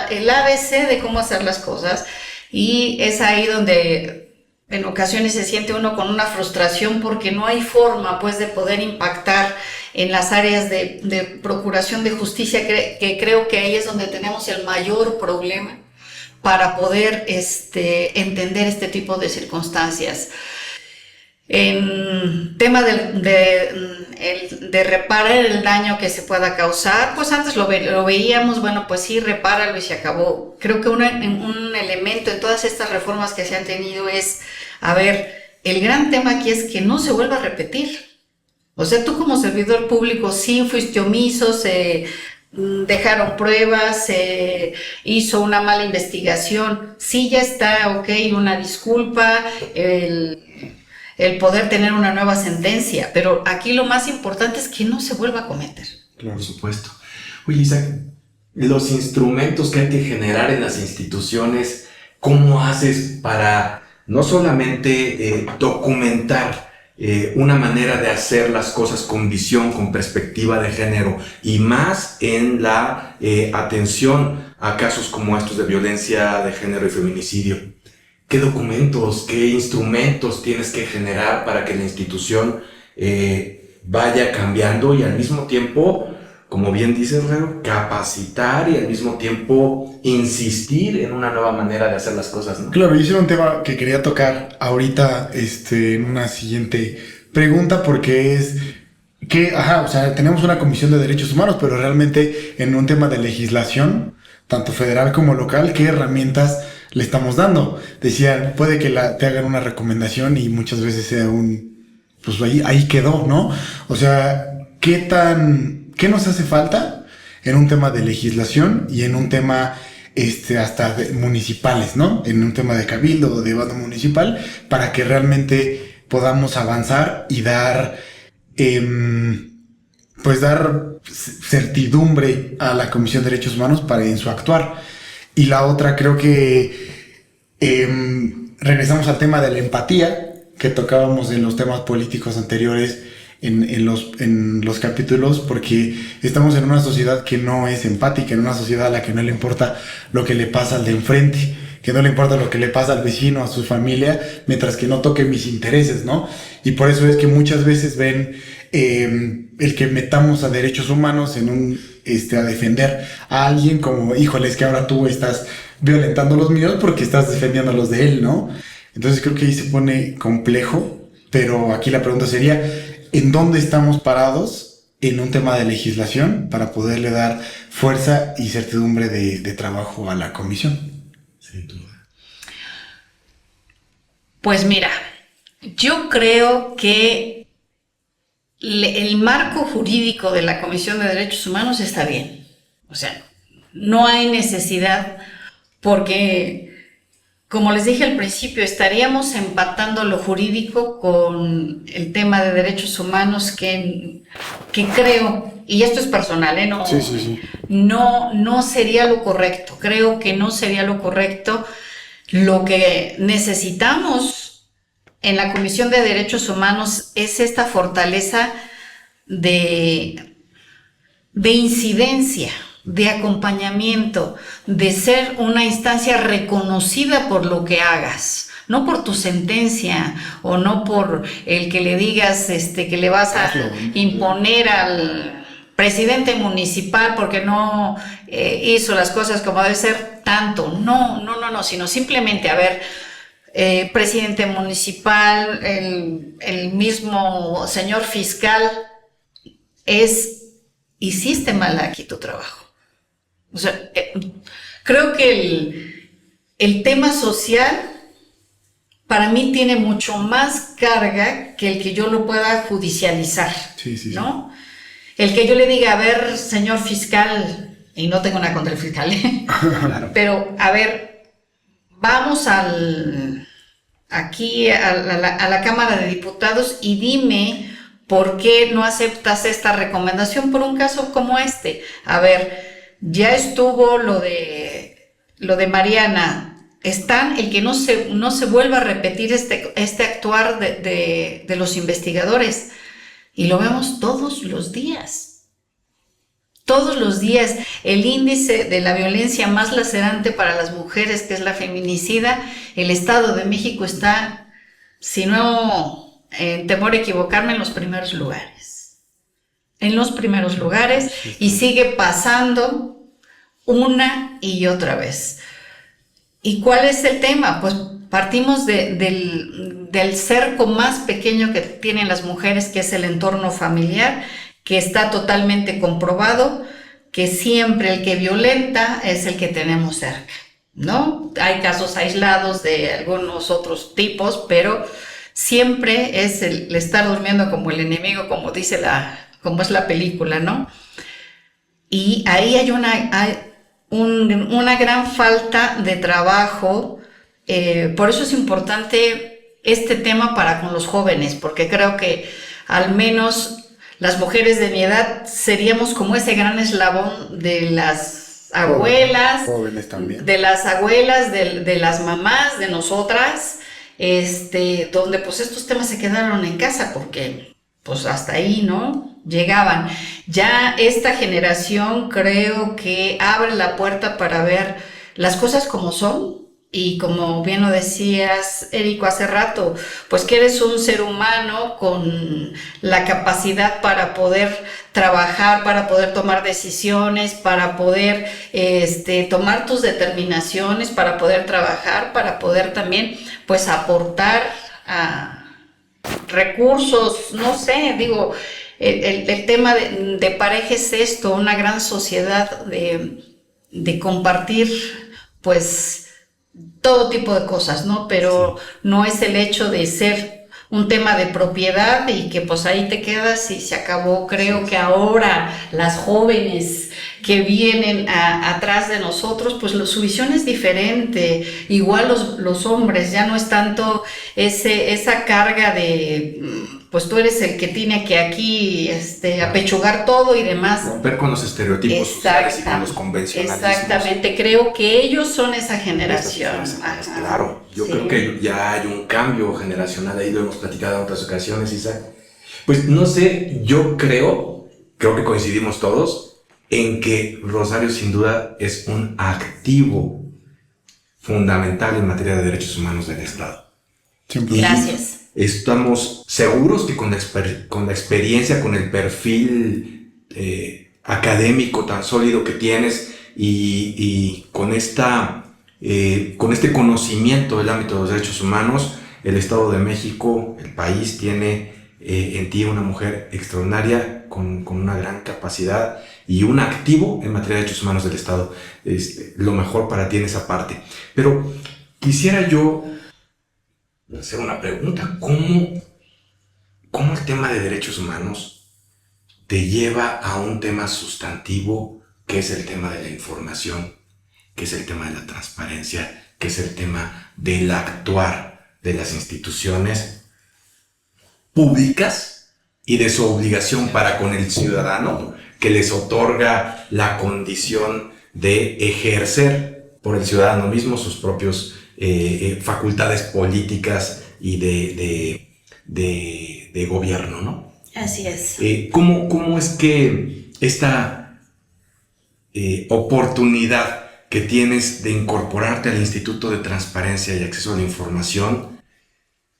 [SPEAKER 2] el ABC de cómo hacer las cosas y es ahí donde en ocasiones se siente uno con una frustración porque no hay forma pues de poder impactar en las áreas de procuración de justicia, que creo que ahí es donde tenemos el mayor problema para poder entender este tipo de circunstancias. En tema de reparar el daño que se pueda causar, pues antes lo veíamos, bueno, pues sí, repáralo y se acabó. Creo que un elemento en todas estas reformas que se han tenido es, a ver, el gran tema aquí es que no se vuelva a repetir. O sea, tú como servidor público sí fuiste omiso, se dejaron pruebas, se hizo una mala investigación, sí ya está, ok, una disculpa, el poder tener una nueva sentencia, pero aquí lo más importante es que no se vuelva a cometer.
[SPEAKER 3] Claro, por supuesto. Oye, Isaac, los instrumentos que hay que generar en las instituciones, ¿cómo haces para no solamente documentar una manera de hacer las cosas con visión, con perspectiva de género, y más en la atención a casos como estos de violencia de género y feminicidio? ¿Qué documentos, qué instrumentos tienes que generar para que la institución vaya cambiando y al mismo tiempo, como bien dices, Rero, capacitar y al mismo tiempo insistir en una nueva manera de hacer las cosas, ¿no?
[SPEAKER 1] Claro, y ese era un tema que quería tocar ahorita en una siguiente pregunta, porque es que, o sea, tenemos una comisión de derechos humanos, pero realmente en un tema de legislación, tanto federal como local, ¿qué herramientas le estamos dando? Decían, puede que te hagan una recomendación y muchas veces sea pues ahí quedó, ¿no? O sea, ¿qué nos hace falta en un tema de legislación y en un tema hasta municipales, ¿no? En un tema de cabildo o debate municipal, para que realmente podamos avanzar y dar certidumbre a la Comisión de Derechos Humanos en su actuar? Y la otra, creo que regresamos al tema de la empatía que tocábamos en los temas políticos anteriores, en los capítulos, porque estamos en una sociedad que no es empática, en una sociedad a la que no le importa lo que le pasa al de enfrente, que no le importa lo que le pasa al vecino, a su familia, mientras que no toque mis intereses, ¿no? Y por eso es que muchas veces ven el que metamos a derechos humanos a defender a alguien como, híjole, es que ahora tú estás violentando los míos porque estás defendiendo los de él, ¿no? Entonces creo que ahí se pone complejo, pero aquí la pregunta sería, ¿en dónde estamos parados en un tema de legislación para poderle dar fuerza y certidumbre de trabajo a la comisión?
[SPEAKER 3] Sin duda.
[SPEAKER 2] Pues mira, yo creo que el marco jurídico de la Comisión de Derechos Humanos está bien. O sea, no hay necesidad, porque, como les dije al principio, estaríamos empatando lo jurídico con el tema de derechos humanos que creo, y esto es personal, no,
[SPEAKER 1] Sí.
[SPEAKER 2] no sería lo correcto. Creo que no sería lo correcto. Lo que necesitamos en la Comisión de Derechos Humanos es esta fortaleza de incidencia, de acompañamiento, de ser una instancia reconocida por lo que hagas, no por tu sentencia o no por el que le digas que le vas a imponer al presidente municipal porque no hizo las cosas como debe ser tanto. No, sino simplemente, presidente municipal, el mismo señor fiscal, hiciste mal aquí tu trabajo. O sea, creo que el tema social para mí tiene mucho más carga que el que yo lo pueda judicializar, ¿no? El que yo le diga, señor fiscal, y no tengo nada contra el fiscal, claro, pero vamos aquí a la Cámara de Diputados y dime por qué no aceptas esta recomendación por un caso como este. Ya estuvo lo de Mariana. El que no se vuelva a repetir este actuar de los investigadores. Y lo vemos todos los días. Todos los días. El índice de la violencia más lacerante para las mujeres, que es la feminicida, el Estado de México está, si no temor a equivocarme, en los primeros lugares. En los primeros lugares, y sigue pasando una y otra vez. ¿Y cuál es el tema? Pues partimos del cerco más pequeño que tienen las mujeres, que es el entorno familiar, que está totalmente comprobado que siempre el que violenta es el que tenemos cerca, ¿no? Hay casos aislados de algunos otros tipos, pero siempre es el estar durmiendo como el enemigo, como es la película, ¿no? Y ahí hay una gran falta de trabajo. Por eso es importante este tema para con los jóvenes, porque creo que al menos las mujeres de mi edad seríamos como ese gran eslabón de las abuelas,
[SPEAKER 1] jóvenes también.
[SPEAKER 2] de las abuelas, de las mamás, de nosotras, donde pues estos temas se quedaron en casa porque pues hasta ahí, ¿no? Llegaban. Ya esta generación creo que abre la puerta para ver las cosas como son. Y como bien lo decías, Érico, hace rato, pues que eres un ser humano con la capacidad para poder trabajar, para poder tomar decisiones, para poder tomar tus determinaciones, para poder trabajar, para poder también pues aportar a recursos, no sé, digo, el tema de pareja es esto, una gran sociedad de compartir pues todo tipo de cosas, ¿no? Pero no es el hecho de ser un tema de propiedad y que pues ahí te quedas y se acabó. Creo que ahora las jóvenes que vienen atrás de nosotros, pues su visión es diferente. Igual los hombres, ya no es tanto esa carga de, pues tú eres el que tiene que aquí apechugar todo y demás.
[SPEAKER 3] Romper con los estereotipos sociales y con los convencionalismos.
[SPEAKER 2] Exactamente, creo que ellos son esa generación.
[SPEAKER 3] Claro, yo creo que ya hay un cambio generacional, ahí lo hemos platicado en otras ocasiones, Isaac. Pues no sé, yo creo que coincidimos todos en que Rosario sin duda es un activo fundamental en materia de derechos humanos del Estado.
[SPEAKER 2] Gracias.
[SPEAKER 3] Estamos seguros que con la experiencia, con el perfil académico tan sólido que tienes y con este conocimiento del ámbito de los derechos humanos, el Estado de México, el país, tiene en ti una mujer extraordinaria con una gran capacidad y un activo en materia de derechos humanos del Estado. Lo mejor para ti en esa parte. Pero quisiera yo hacer una pregunta. ¿Cómo el tema de derechos humanos te lleva a un tema sustantivo que es el tema de la información, que es el tema de la transparencia, que es el tema del actuar de las instituciones públicas y de su obligación para con el ciudadano que les otorga la condición de ejercer por el ciudadano mismo sus propios facultades políticas y de gobierno, ¿no?
[SPEAKER 2] Así es.
[SPEAKER 3] ¿Cómo es que esta oportunidad que tienes de incorporarte al Instituto de Transparencia y Acceso a la Información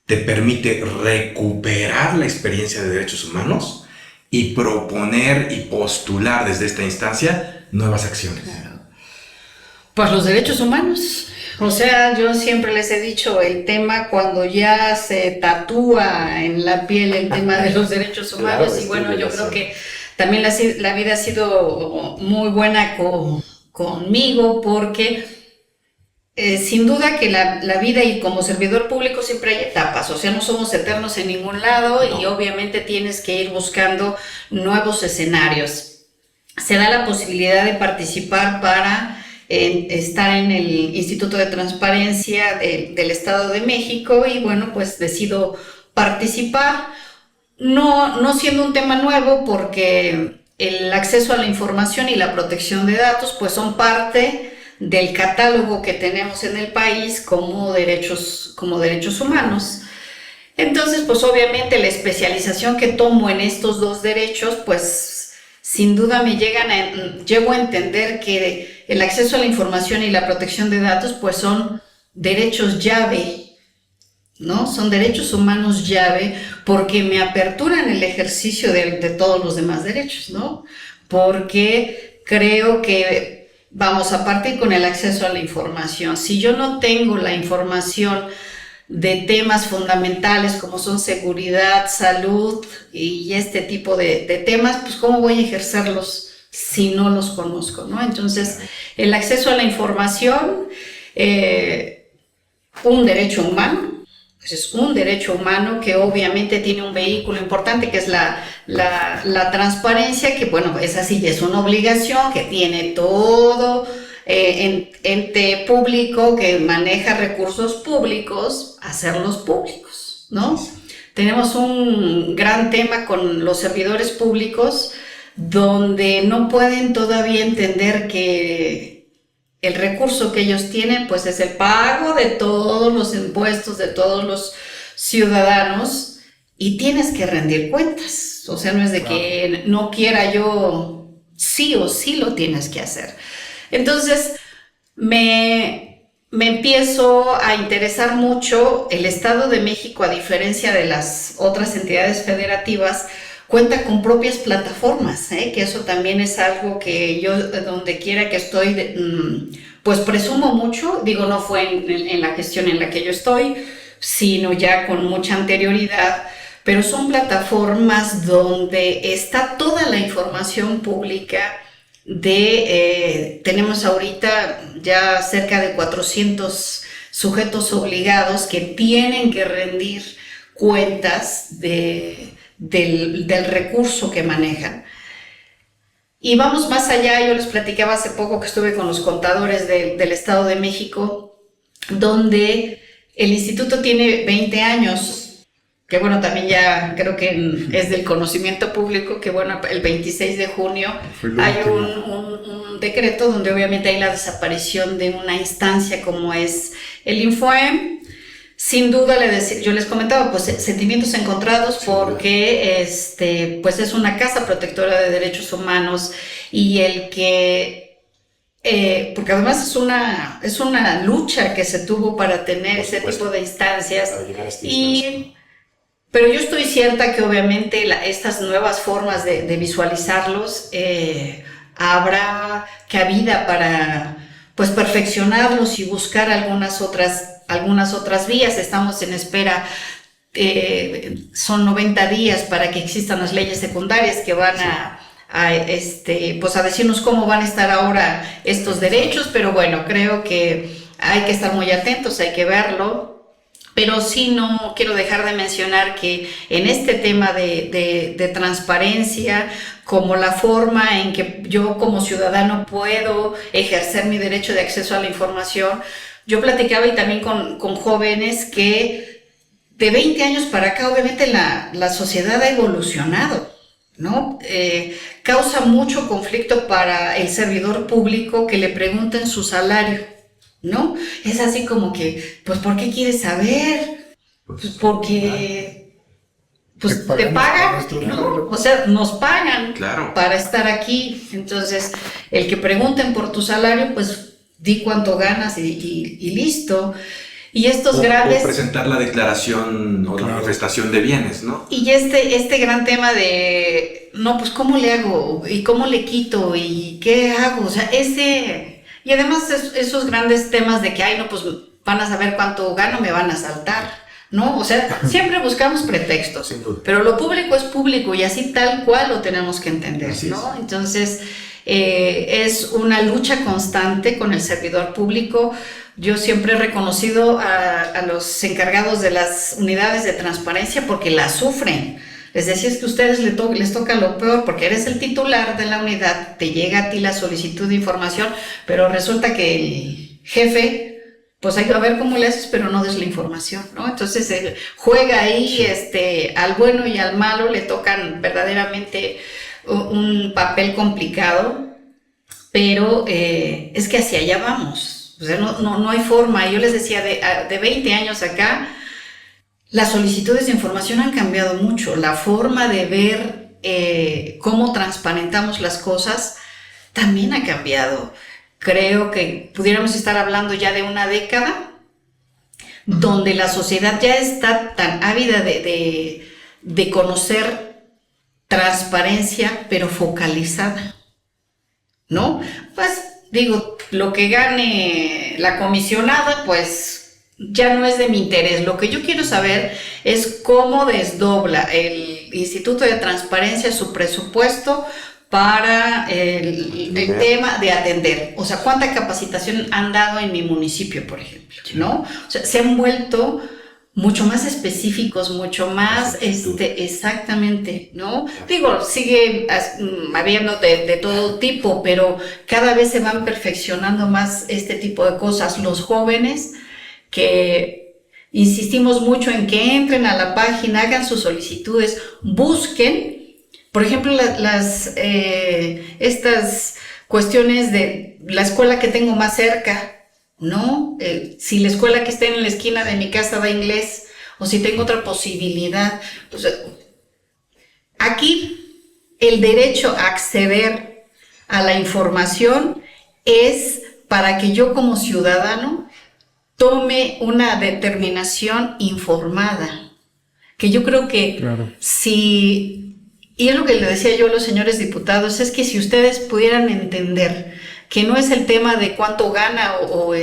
[SPEAKER 3] te permite recuperar la experiencia de derechos humanos y proponer y postular desde esta instancia nuevas acciones?
[SPEAKER 2] Claro. Pues los derechos humanos. O sea, yo siempre les he dicho, el tema cuando ya se tatúa en la piel el tema de los derechos humanos, claro, y bueno, yo creo que también la vida ha sido muy buena conmigo porque sin duda que la vida y como servidor público siempre hay etapas, o sea, no somos eternos en ningún lado, no. Y obviamente tienes que ir buscando nuevos escenarios. Se da la posibilidad de participar para estar en el Instituto de Transparencia del Estado de México y bueno, pues decido participar, no siendo un tema nuevo porque el acceso a la información y la protección de datos pues son parte del catálogo que tenemos en el país como derechos humanos. Entonces, pues obviamente la especialización que tomo en estos dos derechos, pues sin duda llego a entender que el acceso a la información y la protección de datos, pues son derechos llave, ¿no? Son derechos humanos llave porque me aperturan el ejercicio de todos los demás derechos, ¿no? Porque creo que vamos a partir con el acceso a la información. Si yo no tengo la información de temas fundamentales como son seguridad, salud y este tipo de temas, pues ¿cómo voy a ejercerlos si no los conozco, ¿no? Entonces, el acceso a la información, un derecho humano, pues es un derecho humano que obviamente tiene un vehículo importante que es la transparencia, que bueno, es así, es una obligación que tiene todo ente público que maneja recursos públicos, hacerlos públicos, ¿no? Tenemos un gran tema con los servidores públicos donde no pueden todavía entender que el recurso que ellos tienen pues es el pago de todos los impuestos de todos los ciudadanos y tienes que rendir cuentas. O sea, no es de que no quiera yo, sí o sí lo tienes que hacer. Entonces, me empiezo a interesar mucho. El Estado de México, a diferencia de las otras entidades federativas, cuenta con propias plataformas, que eso también es algo que yo, donde quiera que estoy, pues presumo mucho. Digo, no fue en la gestión en la que yo estoy, sino ya con mucha anterioridad, pero son plataformas donde está toda la información pública tenemos ahorita ya cerca de 400 sujetos obligados que tienen que rendir cuentas del recurso que manejan. Y vamos más allá. Yo les platicaba hace poco que estuve con los contadores del Estado de México, donde el instituto tiene 20 años, que bueno, también ya creo que es del conocimiento público, que bueno, el 26 de junio hay un decreto donde obviamente hay la desaparición de una instancia como es el Infoem. Sin duda, yo les comentaba, pues sentimientos encontrados, porque pues es una casa protectora de derechos humanos y porque además es una lucha que se tuvo para tener ese tipo de instancias. Pero yo estoy cierta que obviamente estas nuevas formas de visualizarlos habrá cabida para pues perfeccionarlos y buscar algunas otras vías. Estamos en espera. Son 90 días para que existan las leyes secundarias que van pues a decirnos cómo van a estar ahora estos derechos, pero bueno, creo que hay que estar muy atentos, hay que verlo. Pero sí, no quiero dejar de mencionar que en este tema de transparencia, como la forma en que yo como ciudadano puedo ejercer mi derecho de acceso a la información, yo platicaba y también con jóvenes que de 20 años para acá obviamente la sociedad ha evolucionado, ¿no? Causa mucho conflicto para el servidor público que le pregunten su salario, ¿no? Es así como que, pues, ¿por qué quieres saber? Pues porque pues te pagan, ¿no? O sea, nos pagan para estar aquí. Entonces, el que pregunten por tu salario, pues di cuánto ganas y listo. Y estos grandes...
[SPEAKER 3] O presentar la declaración o la manifestación de bienes, ¿no?
[SPEAKER 2] Y este gran tema de, no, pues, ¿cómo le hago? ¿Y cómo le quito? ¿Y qué hago? O sea, y además esos grandes temas de que, ay, no, pues van a saber cuánto gano, me van a asaltar, ¿no? O sea, siempre buscamos pretextos, pero lo público es público y así tal cual lo tenemos que entender, ¿no? Entonces, es una lucha constante con el servidor público. Yo siempre he reconocido a los encargados de las unidades de transparencia porque la sufren. Les decía, es que a ustedes les toca lo peor porque eres el titular de la unidad, te llega a ti la solicitud de información, pero resulta que el jefe, pues hay que ver cómo le haces, pero no des la información, ¿no? Entonces juega ahí, al bueno y al malo le tocan verdaderamente un papel complicado, pero es que hacia allá vamos. O sea, no hay forma. Yo les decía, de 20 años acá, las solicitudes de información han cambiado mucho. La forma de ver cómo transparentamos las cosas también ha cambiado. Creo que pudiéramos estar hablando ya de una década donde la sociedad ya está tan ávida de conocer transparencia, pero focalizada, ¿no? Pues digo, lo que gane la comisionada, pues ya no es de mi interés. Lo que yo quiero saber es cómo desdobla el Instituto de Transparencia su presupuesto para el tema de atender. O sea, ¿cuánta capacitación han dado en mi municipio, por ejemplo? ¿No? O sea, se han vuelto mucho más específicos, mucho más, exactamente, ¿no? Digo, sigue habiendo de todo tipo, pero cada vez se van perfeccionando más este tipo de cosas. Los jóvenes que insistimos mucho en que entren a la página, hagan sus solicitudes, busquen, por ejemplo, estas cuestiones de la escuela que tengo más cerca, ¿no? Si la escuela que está en la esquina de mi casa da inglés, o si tengo otra posibilidad. O sea, aquí el derecho a acceder a la información es para que yo como ciudadano tome una determinación informada. Que yo creo que si, y es lo que le decía yo a los señores diputados, es que si ustedes pudieran entender que no es el tema de cuánto gana o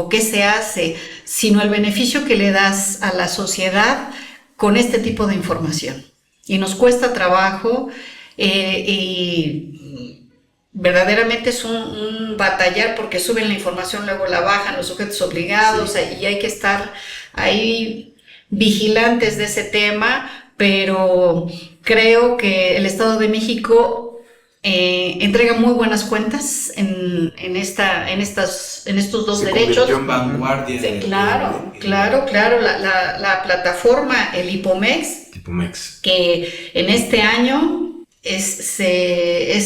[SPEAKER 2] qué se hace, sino el beneficio que le das a la sociedad con este tipo de información. Y nos cuesta trabajo y verdaderamente es un batallar porque suben la información, luego la bajan los sujetos obligados, y hay que estar ahí vigilantes de ese tema, pero creo que el Estado de México entrega muy buenas cuentas en estos dos derechos.
[SPEAKER 3] En vanguardia.
[SPEAKER 2] Sí, claro. La plataforma, el IPOMEX, que en este año es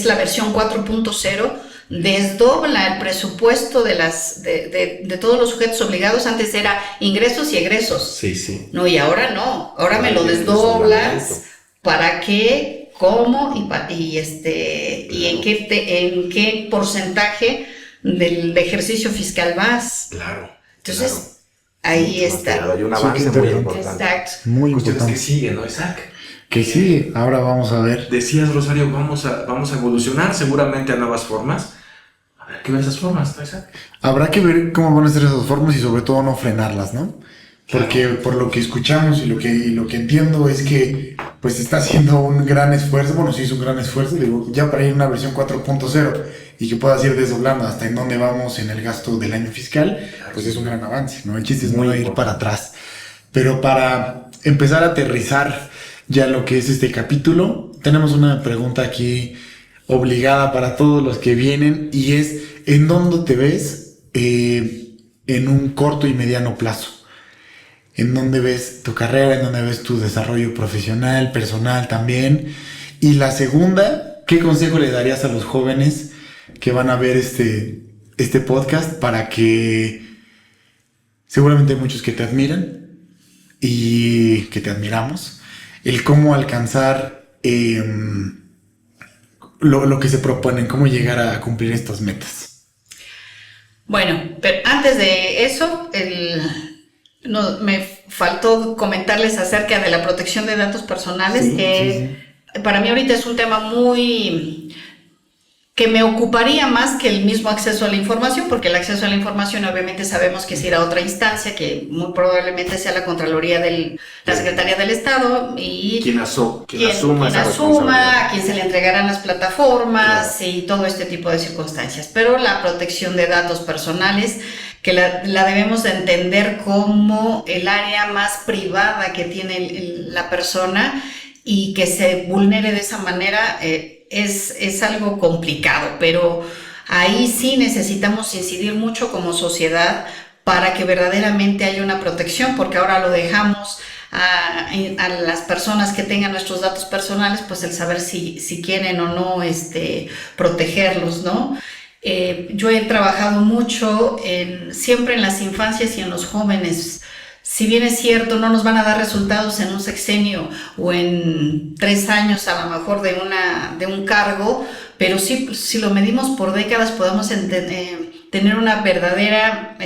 [SPEAKER 2] la versión 4.0, desdobla el presupuesto de todos los sujetos obligados. Antes era ingresos y egresos.
[SPEAKER 3] Sí.
[SPEAKER 2] No, y ahora no. Ahora me lo desdoblas. ¿Para qué? ¿Cómo? Y en qué porcentaje del ejercicio fiscal vas.
[SPEAKER 3] Claro.
[SPEAKER 2] Entonces, ahí está.
[SPEAKER 3] Hay un avance muy importante.
[SPEAKER 2] Exacto.
[SPEAKER 1] Muy
[SPEAKER 3] Cuestiones
[SPEAKER 1] importante.
[SPEAKER 3] que siguen, ¿no, Isaac?
[SPEAKER 1] Que sí, ahora vamos a ver.
[SPEAKER 3] Decías, Rosario, vamos a evolucionar seguramente a nuevas formas. A ver qué ven esas formas, ¿no, Isaac?
[SPEAKER 1] Habrá que ver cómo van a ser esas formas y sobre todo no frenarlas, ¿no? Porque por lo que escuchamos y lo que entiendo es que pues está haciendo un gran esfuerzo, bueno, sí hizo un gran esfuerzo, digo, ya para ir a una versión 4.0 y que puedas ir desdoblando hasta en dónde vamos en el gasto del año fiscal, pues es un gran avance, ¿no? El chiste es no ir para atrás. Pero para empezar a aterrizar ya lo que es este capítulo, tenemos una pregunta aquí obligada para todos los que vienen y es, ¿en dónde te ves en un corto y mediano plazo? ¿En dónde ves tu carrera? ¿En dónde ves tu desarrollo profesional, personal también? Y la segunda, ¿qué consejo le darías a los jóvenes que van a ver este podcast para que seguramente hay muchos que te admiran y que te admiramos, el cómo alcanzar lo que se proponen, cómo llegar a cumplir estas metas?
[SPEAKER 2] Bueno, pero antes de eso, me faltó comentarles acerca de la protección de datos personales, sí. Para mí ahorita es un tema que me ocuparía más que el mismo acceso a la información, porque el acceso a la información obviamente sabemos que es ir a otra instancia, que muy probablemente sea la Contraloría de la Secretaría del Estado, y
[SPEAKER 3] quien asuma,
[SPEAKER 2] a quien se le entregarán las plataformas, claro, y todo este tipo de circunstancias. Pero la protección de datos personales, que la debemos de entender como el área más privada que tiene la persona, y que se vulnere de esa manera es algo complicado, pero ahí sí necesitamos incidir mucho como sociedad para que verdaderamente haya una protección, porque ahora lo dejamos a las personas que tengan nuestros datos personales, pues el saber si quieren o no protegerlos, ¿no? Yo he trabajado mucho siempre en las infancias y en los jóvenes. Si bien es cierto, no nos van a dar resultados en un sexenio o en 3 años a lo mejor de un cargo, pero sí, si lo medimos por décadas podemos tener una verdadera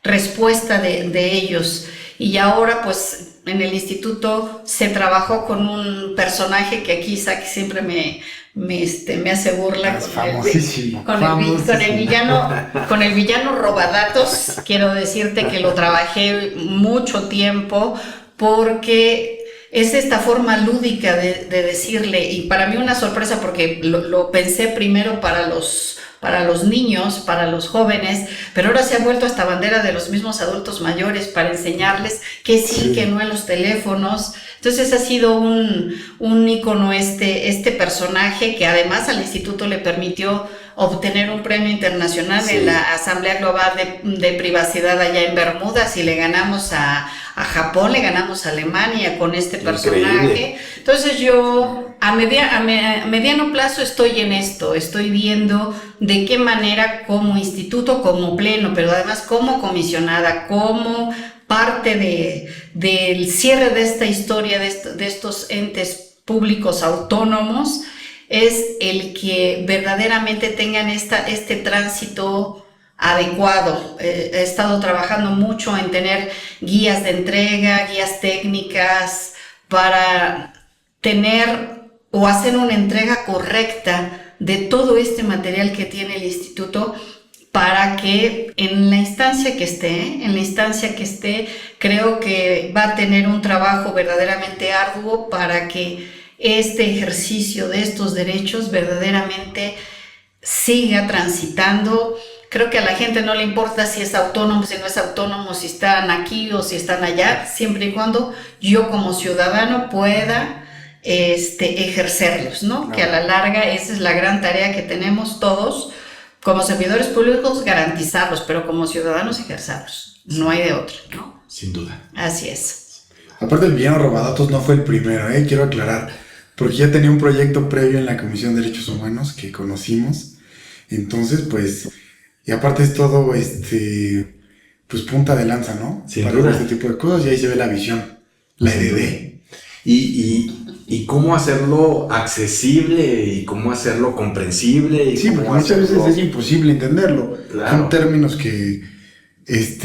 [SPEAKER 2] respuesta de ellos. Y ahora pues en el instituto se trabajó con un personaje que aquí Isaac siempre me hace burla, con el villano Robadatos. Quiero decirte que lo trabajé mucho tiempo porque es esta forma lúdica de decirle, y para mí una sorpresa porque lo pensé primero para los niños, para los jóvenes, pero ahora se ha vuelto hasta bandera de los mismos adultos mayores para enseñarles que sí, que no en los teléfonos. Entonces ha sido un ícono este personaje, que además al instituto le permitió obtener un premio internacional en la Asamblea Global de Privacidad allá en Bermudas, y le ganamos a Japón, le ganamos a Alemania con este personaje. Increíble. Entonces yo mediano plazo estoy en esto, estoy viendo de qué manera como instituto, como pleno, pero además como comisionada, como parte del cierre de esta historia, de estos entes públicos autónomos, es el que verdaderamente tengan este tránsito adecuado. He estado trabajando mucho en tener guías de entrega, guías técnicas para tener o hacer una entrega correcta de todo este material que tiene el instituto, para que en la instancia que esté, creo que va a tener un trabajo verdaderamente arduo para que este ejercicio de estos derechos verdaderamente siga transitando. Creo que a la gente no le importa si es autónomo, si no es autónomo, si están aquí o si están allá, siempre y cuando yo como ciudadano pueda ejercerlos, ¿no? Que a la larga esa es la gran tarea que tenemos todos como servidores públicos, garantizarlos, pero como ciudadanos ejercerlos. No hay de otra, ¿no?
[SPEAKER 3] Sin duda.
[SPEAKER 2] Así es.
[SPEAKER 1] Aparte, el villano Robadatos no fue el primero, quiero aclarar, porque ya tenía un proyecto previo en la Comisión de Derechos Humanos que conocimos. Entonces, pues, y aparte es todo, pues punta de lanza, ¿no?
[SPEAKER 3] Sin
[SPEAKER 1] para
[SPEAKER 3] duda.
[SPEAKER 1] este tipo de cosas, y ahí se ve la visión, la EDD.
[SPEAKER 3] Y cómo hacerlo accesible y cómo hacerlo comprensible. Y
[SPEAKER 1] Sí,
[SPEAKER 3] cómo
[SPEAKER 1] porque muchas veces
[SPEAKER 3] hacerlo...
[SPEAKER 1] es imposible entenderlo.
[SPEAKER 3] Claro.
[SPEAKER 1] Son términos que,
[SPEAKER 3] Pues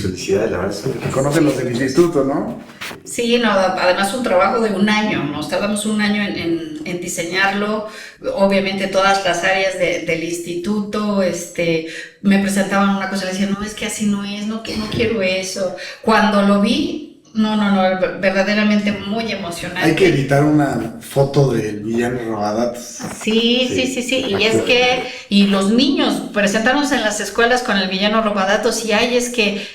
[SPEAKER 3] felicidades, la verdad es
[SPEAKER 1] que conocen los del instituto, ¿no?
[SPEAKER 2] Sí, no, además un trabajo de un año, nos tardamos un año en diseñarlo, obviamente todas las áreas del instituto, me presentaban una cosa y le decían, no, es que así no es, no quiero eso. Cuando lo vi, no, verdaderamente muy emocionante.
[SPEAKER 1] Hay que editar una foto del villano Robadatos.
[SPEAKER 2] Sí. Y es que, y los niños presentándose en las escuelas con el villano Robadatos, y ay, es que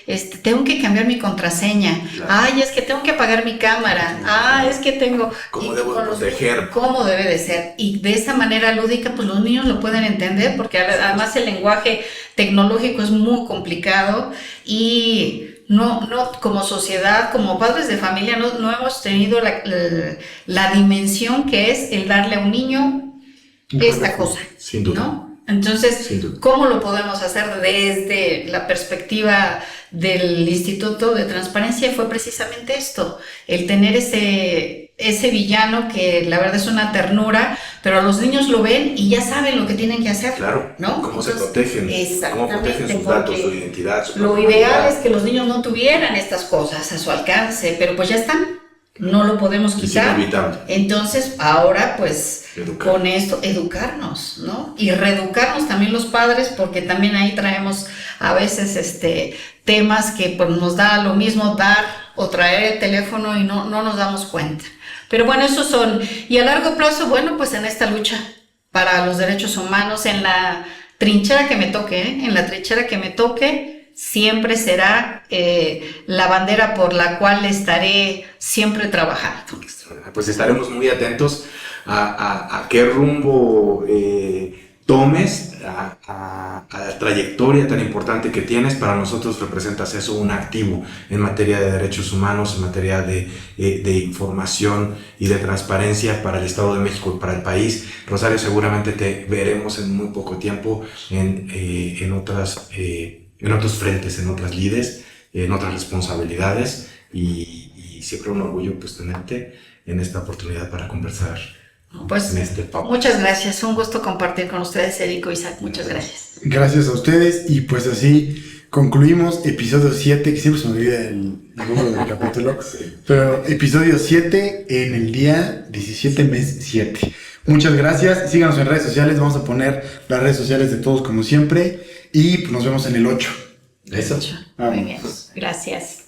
[SPEAKER 2] tengo que cambiar mi contraseña,
[SPEAKER 3] Claro.
[SPEAKER 2] ay, es que tengo que apagar mi cámara, es que tengo...
[SPEAKER 3] ¿Cómo
[SPEAKER 2] y
[SPEAKER 3] debo
[SPEAKER 2] con los-
[SPEAKER 3] proteger?
[SPEAKER 2] ¿Cómo debe de ser? Y de esa manera lúdica, pues los niños lo pueden entender, porque además el lenguaje tecnológico es muy complicado y... No, como sociedad, como padres de familia, no hemos tenido la dimensión que es el darle a un niño esta cosa,
[SPEAKER 3] Sin duda.
[SPEAKER 2] ¿no? Entonces,
[SPEAKER 3] Sin duda.
[SPEAKER 2] ¿cómo lo podemos hacer desde la perspectiva del Instituto de Transparencia? Fue precisamente esto, el tener ese villano que la verdad es una ternura, pero los niños lo ven y ya saben lo que tienen que hacer,
[SPEAKER 3] Claro,
[SPEAKER 2] ¿no?
[SPEAKER 3] cómo se
[SPEAKER 2] Entonces,
[SPEAKER 3] protegen, cómo
[SPEAKER 2] exactamente,
[SPEAKER 3] protegen sus datos,
[SPEAKER 2] porque
[SPEAKER 3] su identidad, su
[SPEAKER 2] lo
[SPEAKER 3] personalidad.
[SPEAKER 2] ideal es que los niños no tuvieran estas cosas a su alcance, pero pues ya están, no lo podemos
[SPEAKER 3] Es
[SPEAKER 2] quitar.
[SPEAKER 3] inevitable.
[SPEAKER 2] Entonces, ahora pues
[SPEAKER 3] Educar.
[SPEAKER 2] con esto, educarnos, ¿no? Y reeducarnos también los padres, porque también ahí traemos a veces temas que pues nos da lo mismo dar o traer el teléfono y no nos damos cuenta. Pero bueno, esos son, y a largo plazo, bueno, pues en esta lucha para los derechos humanos, en la trinchera que me toque, siempre será la bandera por la cual estaré siempre trabajando.
[SPEAKER 3] Pues estaremos muy atentos a qué rumbo tomes, a la trayectoria tan importante que tienes. Para nosotros representas eso, un activo en materia de derechos humanos, en materia de información y de transparencia para el Estado de México y para el país. Rosario, seguramente te veremos en muy poco tiempo en otros frentes, en otras lides, en otras responsabilidades, y siempre un orgullo pues tenerte en esta oportunidad para conversar.
[SPEAKER 2] Pues
[SPEAKER 3] En este podcast.
[SPEAKER 2] muchas gracias, un gusto compartir con ustedes, Erico, Isaac, muchas gracias.
[SPEAKER 1] Gracias a ustedes, y pues así concluimos episodio 7, que siempre se me olvida el número del capítulo, pero episodio 7 en el día 17, mes 7. Muchas gracias, síganos en redes sociales, vamos a poner las redes sociales de todos como siempre, y pues nos vemos en el 8.
[SPEAKER 3] Eso.
[SPEAKER 2] Muy bien, gracias.